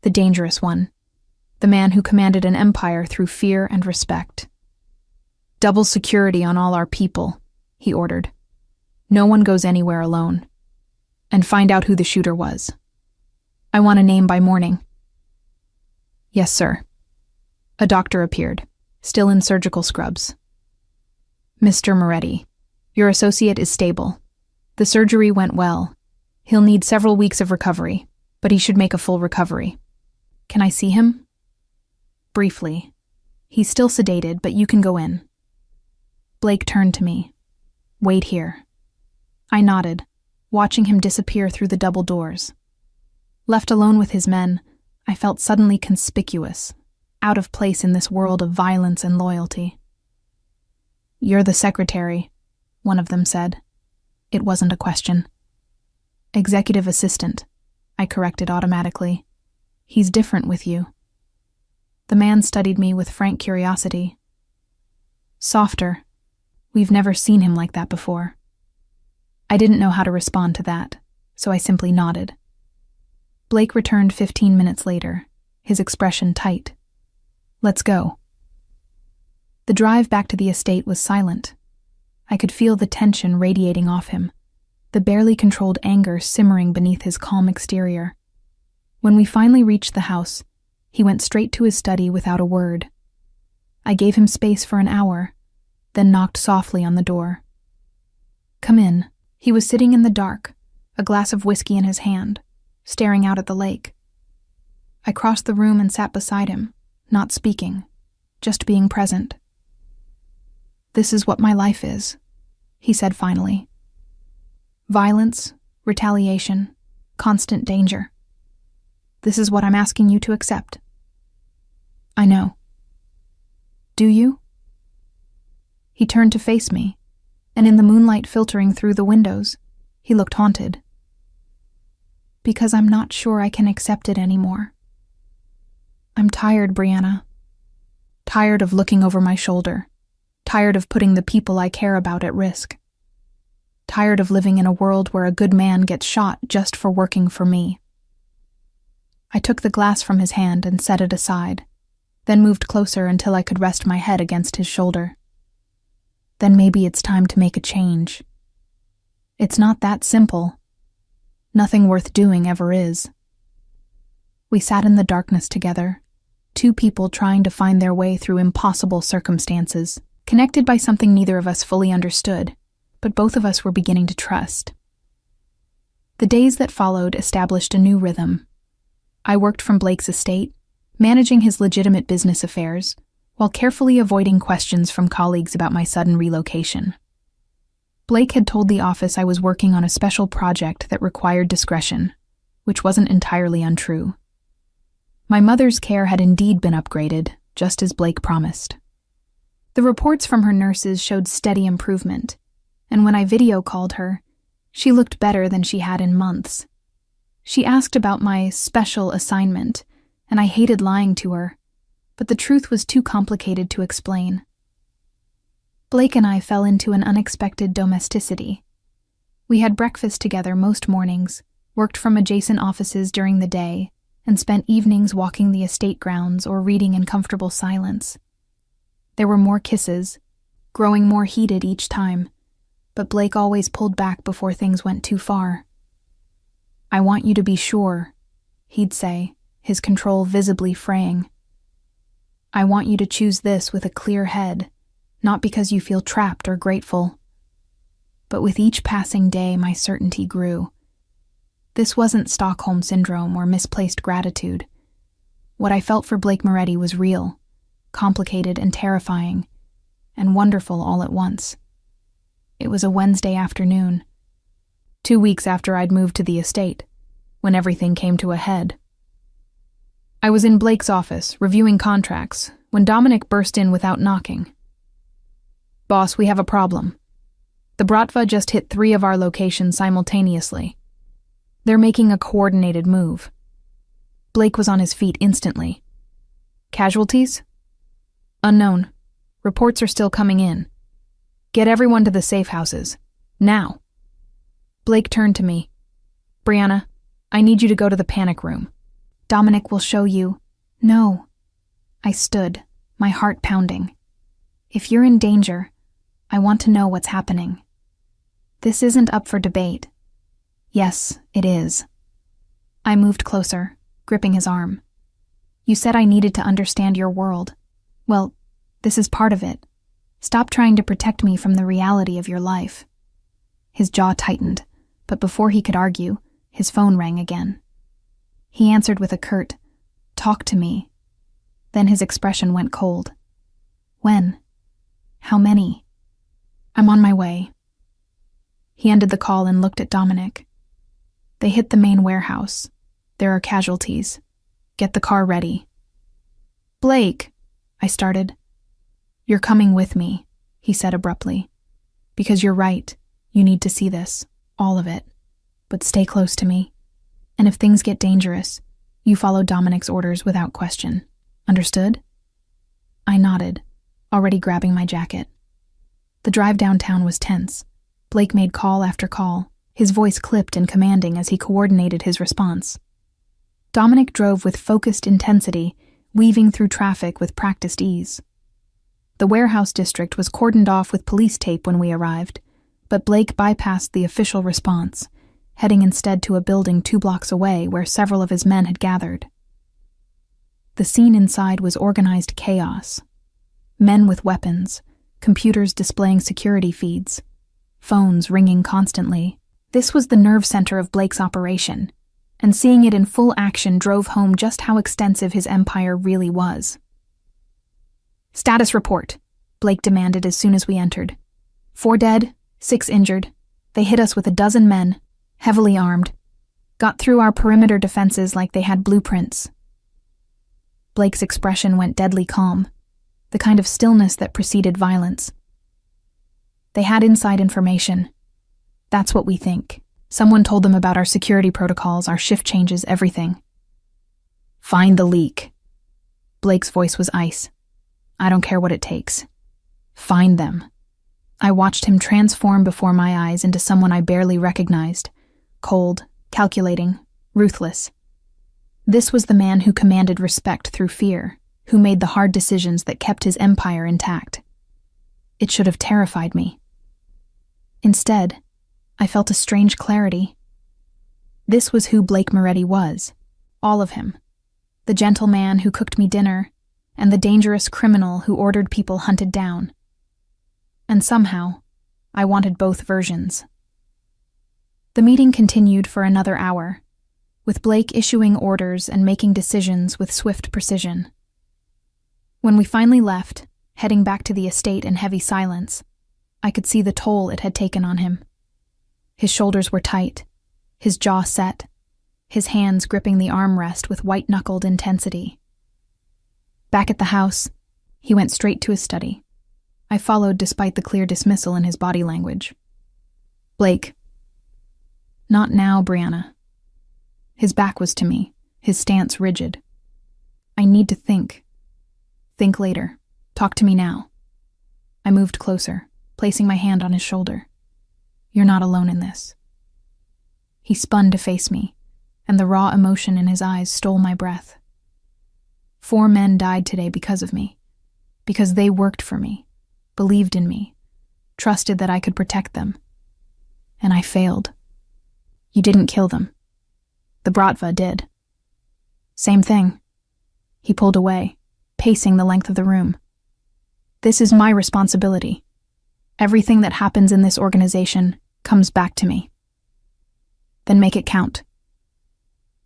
the dangerous one, the man who commanded an empire through fear and respect. Double security on all our people, he ordered. No one goes anywhere alone. And find out who the shooter was. I want a name by morning. Yes, sir. A doctor appeared, still in surgical scrubs. Mr. Moretti, your associate is stable. The surgery went well. He'll need several weeks of recovery, but he should make a full recovery. Can I see him? Briefly. He's still sedated, but you can go in. Blake turned to me. Wait here. I nodded, watching him disappear through the double doors. Left alone with his men, I felt suddenly conspicuous, out of place in this world of violence and loyalty. You're the secretary, one of them said. It wasn't a question. Executive assistant, I corrected automatically. He's different with you. The man studied me with frank curiosity. Softer. We've never seen him like that before. I didn't know how to respond to that, so I simply nodded. Blake returned 15 minutes later, his expression tight. Let's go. The drive back to the estate was silent. I could feel the tension radiating off him, the barely controlled anger simmering beneath his calm exterior. When we finally reached the house, he went straight to his study without a word. I gave him space for an hour, then knocked softly on the door. Come in. He was sitting in the dark, a glass of whiskey in his hand, staring out at the lake. I crossed the room and sat beside him, not speaking, just being present. This is what my life is, he said finally. Violence, retaliation, constant danger. This is what I'm asking you to accept. I know. Do you? He turned to face me, and in the moonlight filtering through the windows, He looked haunted. Because I'm not sure I can accept it anymore. I'm tired, Brianna. Tired of looking over my shoulder. Tired of putting the people I care about at risk. Tired of living in a world where a good man gets shot just for working for me. I took the glass from his hand and set it aside, then moved closer until I could rest my head against his shoulder. Then maybe it's time to make a change. It's not that simple. Nothing worth doing ever is. We sat in the darkness together, two people trying to find their way through impossible circumstances, connected by something neither of us fully understood, but both of us were beginning to trust. The days that followed established a new rhythm. I worked from Blake's estate, managing his legitimate business affairs, while carefully avoiding questions from colleagues about my sudden relocation. Blake had told the office I was working on a special project that required discretion, which wasn't entirely untrue. My mother's care had indeed been upgraded, just as Blake promised. The reports from her nurses showed steady improvement, and when I video called her, she looked better than she had in months. She asked about my special assignment, and I hated lying to her, but the truth was too complicated to explain. Blake and I fell into an unexpected domesticity. We had breakfast together most mornings, worked from adjacent offices during the day, and spent evenings walking the estate grounds or reading in comfortable silence. There were more kisses, growing more heated each time, but Blake always pulled back before things went too far. "I want you to be sure," he'd say, his control visibly fraying. "I want you to choose this with a clear head, not because you feel trapped or grateful." But with each passing day, my certainty grew. This wasn't Stockholm Syndrome or misplaced gratitude. What I felt for Blake Moretti was real, complicated and terrifying, and wonderful all at once. It was a Wednesday afternoon, 2 weeks after I'd moved to the estate, when everything came to a head. I was in Blake's office, reviewing contracts, when Dominic burst in without knocking. "Boss, we have a problem. The Bratva just hit 3 of our locations simultaneously. They're making a coordinated move." Blake was on his feet instantly. "Casualties?" "Unknown. Reports are still coming in. Get everyone to the safe houses. Now." Blake turned to me. "Brianna, I need you to go to the panic room. Dominic will show you." "No." I stood, my heart pounding. "If you're in danger, I want to know what's happening. This isn't up for debate." "Yes, it is." I moved closer, gripping his arm. "You said I needed to understand your world. Well, this is part of it. Stop trying to protect me from the reality of your life." His jaw tightened, but before he could argue, his phone rang again. He answered with a curt, "Talk to me." Then his expression went cold. "When? How many?" "I'm on my way." He ended the call and looked at Dominic. "They hit the main warehouse. There are casualties. Get the car ready." "Blake," I started. "You're coming with me," he said abruptly. "Because you're right. You need to see this. All of it. But stay close to me. And if things get dangerous, you follow Dominic's orders without question. Understood?" I nodded, already grabbing my jacket. The drive downtown was tense. Blake made call after call, his voice clipped and commanding as he coordinated his response. Dominic drove with focused intensity, weaving through traffic with practiced ease. The warehouse district was cordoned off with police tape when we arrived, but Blake bypassed the official response, heading instead to a building 2 blocks away where several of his men had gathered. The scene inside was organized chaos. Men with weapons, computers displaying security feeds, phones ringing constantly. This was the nerve center of Blake's operation, and seeing it in full action drove home just how extensive his empire really was. "Status report," Blake demanded as soon as we entered. 4 dead, 6 injured. They hit us with 12 men, heavily armed. Got through our perimeter defenses like they had blueprints. Blake's expression went deadly calm, the kind of stillness that preceded violence. "They had inside information. That's what we think." Someone told them about our security protocols, our shift changes, everything. Find the leak. Blake's voice was ice. I don't care what it takes. Find them. I watched him transform before my eyes into someone I barely recognized. Cold, calculating, ruthless. This was the man who commanded respect through fear, who made the hard decisions that kept his empire intact. It should have terrified me. Instead, I felt a strange clarity. This was who Blake Moretti was. All of him. The gentleman who cooked me dinner, and the dangerous criminal who ordered people hunted down. And somehow, I wanted both versions. The meeting continued for another hour, with Blake issuing orders and making decisions with swift precision. When we finally left, heading back to the estate in heavy silence, I could see the toll it had taken on him. His shoulders were tight, his jaw set, his hands gripping the armrest with white-knuckled intensity. Back at the house, he went straight to his study. I followed despite the clear dismissal in his body language. Blake. Not now, Brianna. His back was to me, his stance rigid. I need to think. Think later. Talk to me now. I moved closer, placing my hand on his shoulder. You're not alone in this. He spun to face me, and the raw emotion in his eyes stole my breath. 4 men died today because of me, because they worked for me, believed in me, trusted that I could protect them. And I failed. You didn't kill them. The Bratva did. Same thing. He pulled away, pacing the length of the room. This is my responsibility. Everything that happens in this organization comes back to me. Then make it count.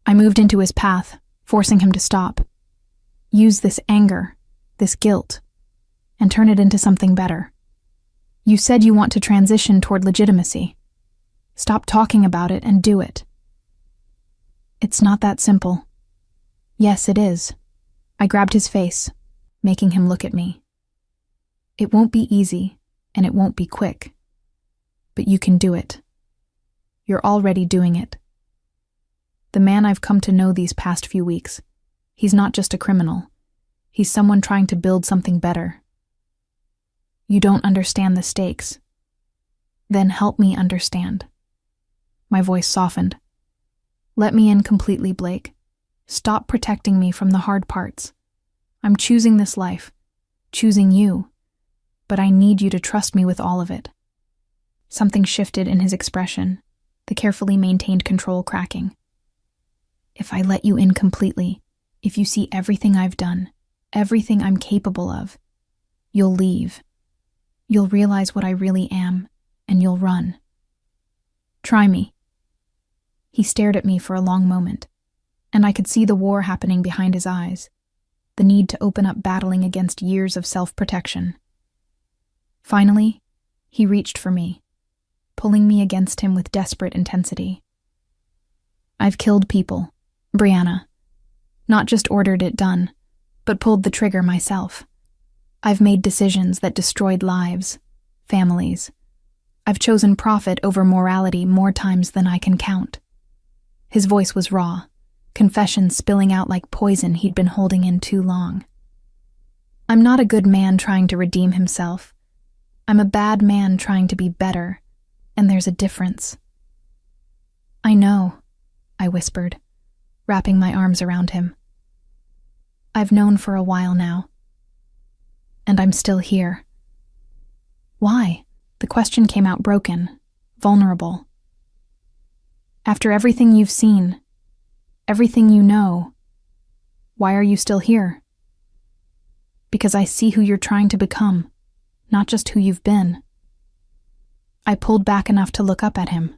I moved into his path, forcing him to stop. Use this anger, this guilt, and turn it into something better. You said you want to transition toward legitimacy. Stop talking about it and do it. It's not that simple. Yes, it is. I grabbed his face, making him look at me. It won't be easy, and it won't be quick. But you can do it. You're already doing it. The man I've come to know these past few weeks, he's not just a criminal. He's someone trying to build something better. You don't understand the stakes. Then help me understand. My voice softened. Let me in completely, Blake. Stop protecting me from the hard parts. I'm choosing this life, choosing you, but I need you to trust me with all of it. Something shifted in his expression, the carefully maintained control cracking. If I let you in completely, if you see everything I've done, everything I'm capable of, you'll leave. You'll realize what I really am, and you'll run. Try me. He stared at me for a long moment, and I could see the war happening behind his eyes, the need to open up battling against years of self-protection. Finally, he reached for me, pulling me against him with desperate intensity. I've killed people, Brianna. Not just ordered it done, but pulled the trigger myself. I've made decisions that destroyed lives, families. I've chosen profit over morality more times than I can count. His voice was raw, confession spilling out like poison he'd been holding in too long. I'm not a good man trying to redeem himself. I'm a bad man trying to be better, and there's a difference. I know, I whispered, wrapping my arms around him. I've known for a while now. And I'm still here. Why? The question came out broken, vulnerable. After everything you've seen, everything you know, why are you still here? Because I see who you're trying to become, not just who you've been. I pulled back enough to look up at him.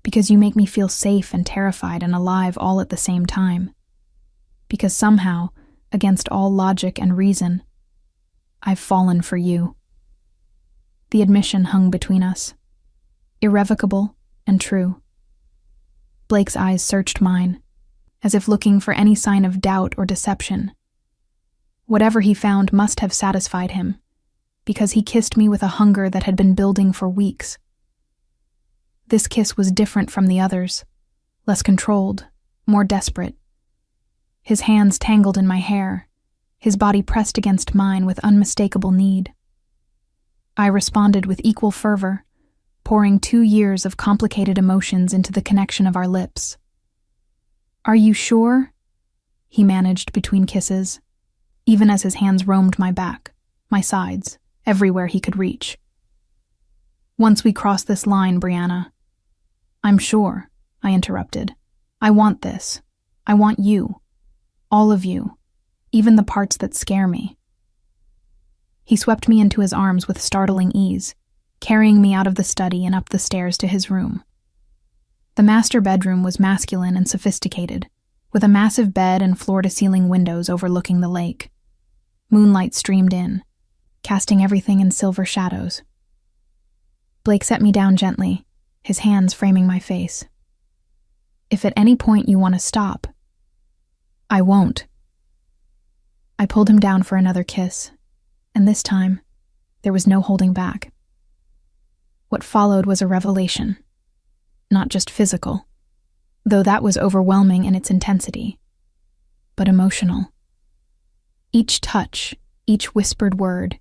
Because you make me feel safe and terrified and alive all at the same time. Because somehow, against all logic and reason, I've fallen for you. The admission hung between us, irrevocable and true. Blake's eyes searched mine, as if looking for any sign of doubt or deception. Whatever he found must have satisfied him, because he kissed me with a hunger that had been building for weeks. This kiss was different from the others, less controlled, more desperate. His hands tangled in my hair, his body pressed against mine with unmistakable need. I responded with equal fervor, pouring 2 years of complicated emotions into the connection of our lips. "Are you sure?" he managed between kisses, even as his hands roamed my back, my sides, everywhere he could reach. "Once we cross this line, Brianna." "I'm sure," I interrupted. "I want this. I want you. All of you. Even the parts that scare me." He swept me into his arms with startling ease, carrying me out of the study and up the stairs to his room. The master bedroom was masculine and sophisticated, with a massive bed and floor-to-ceiling windows overlooking the lake. Moonlight streamed in, casting everything in silver shadows. Blake set me down gently, his hands framing my face. "If at any point you want to stop..." "I won't." I pulled him down for another kiss, and this time, there was no holding back. What followed was a revelation. Not just physical, though that was overwhelming in its intensity, but emotional. Each touch, each whispered word,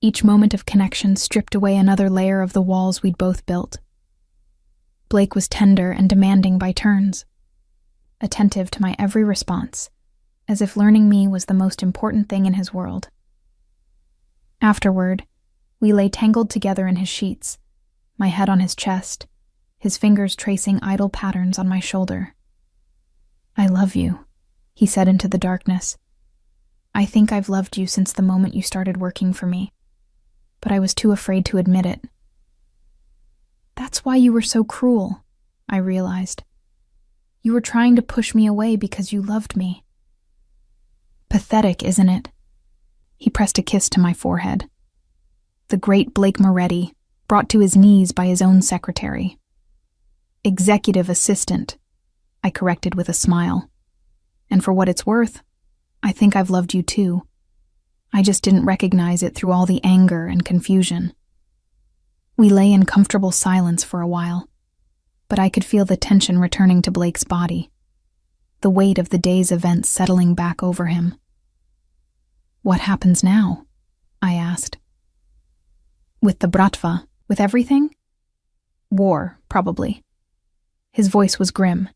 each moment of connection stripped away another layer of the walls we'd both built. Blake was tender and demanding by turns, attentive to my every response, as if learning me was the most important thing in his world. Afterward, we lay tangled together in his sheets, my head on his chest, his fingers tracing idle patterns on my shoulder. "I love you," he said into the darkness. "I think I've loved you since the moment you started working for me, but I was too afraid to admit it." "That's why you were so cruel," I realized. "You were trying to push me away because you loved me." "Pathetic, isn't it?" He pressed a kiss to my forehead. The great Blake Moretti, brought to his knees by his own secretary. "Executive assistant," I corrected with a smile. "And for what it's worth, I think I've loved you too. I just didn't recognize it through all the anger and confusion." We lay in comfortable silence for a while, but I could feel the tension returning to Blake's body, the weight of the day's events settling back over him. "What happens now?" I asked. "With the bratva, with everything?" "War, probably." His voice was grim.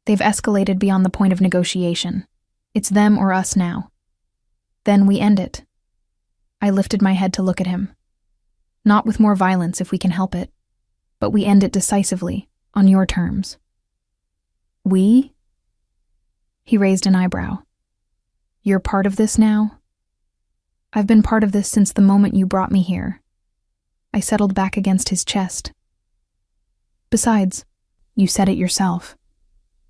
"They've escalated beyond the point of negotiation. It's them or us now. Then we end it." I lifted my head to look at him. "Not with more violence if we can help it, but we end it decisively, on your terms." "We?" He raised an eyebrow. "You're part of this now?" "I've been part of this since the moment you brought me here." I settled back against his chest. "Besides, you said it yourself.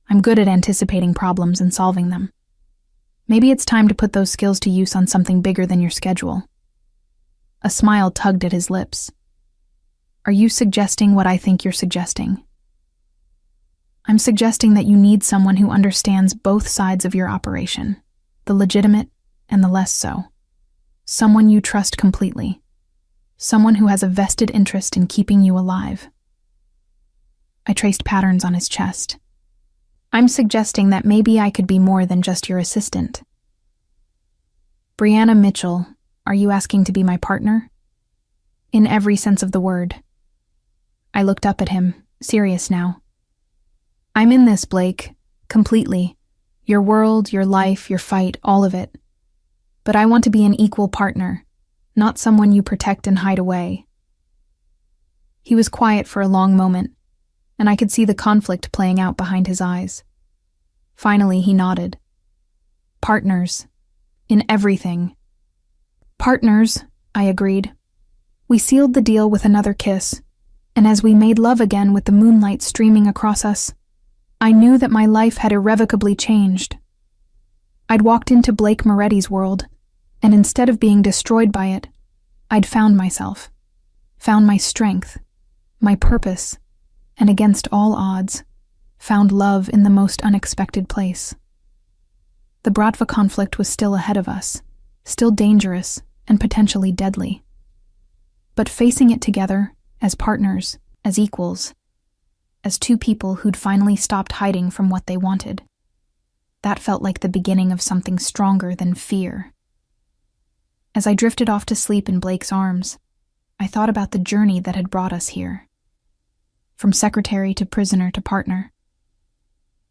I'm good at anticipating problems and solving them. Maybe it's time to put those skills to use on something bigger than your schedule." A smile tugged at his lips. "Are you suggesting what I think you're suggesting?" "I'm suggesting that you need someone who understands both sides of your operation, the legitimate and the less so. Someone you trust completely. Someone who has a vested interest in keeping you alive." I traced patterns on his chest. "I'm suggesting that maybe I could be more than just your assistant." "Brianna Mitchell, are you asking to be my partner?" "In every sense of the word." I looked up at him, serious now. "I'm in this, Blake, completely. Your world, your life, your fight, all of it. But I want to be an equal partner, not someone you protect and hide away." He was quiet for a long moment, and I could see the conflict playing out behind his eyes. Finally, he nodded. "Partners. In everything." "Partners," I agreed. We sealed the deal with another kiss, and as we made love again with the moonlight streaming across us, I knew that my life had irrevocably changed. I'd walked into Blake Moretti's world, and instead of being destroyed by it, I'd found myself, found my strength, my purpose, and against all odds, found love in the most unexpected place. The Bratva conflict was still ahead of us, still dangerous and potentially deadly. But facing it together, as partners, as equals, as two people who'd finally stopped hiding from what they wanted. That felt like the beginning of something stronger than fear. As I drifted off to sleep in Blake's arms, I thought about the journey that had brought us here. From secretary to prisoner to partner.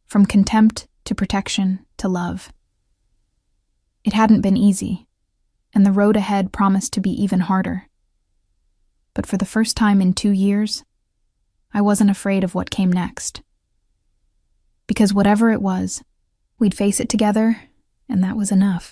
From contempt to protection to love. It hadn't been easy, and the road ahead promised to be even harder. But for the first time in 2 years, I wasn't afraid of what came next. Because whatever it was, we'd face it together, and that was enough.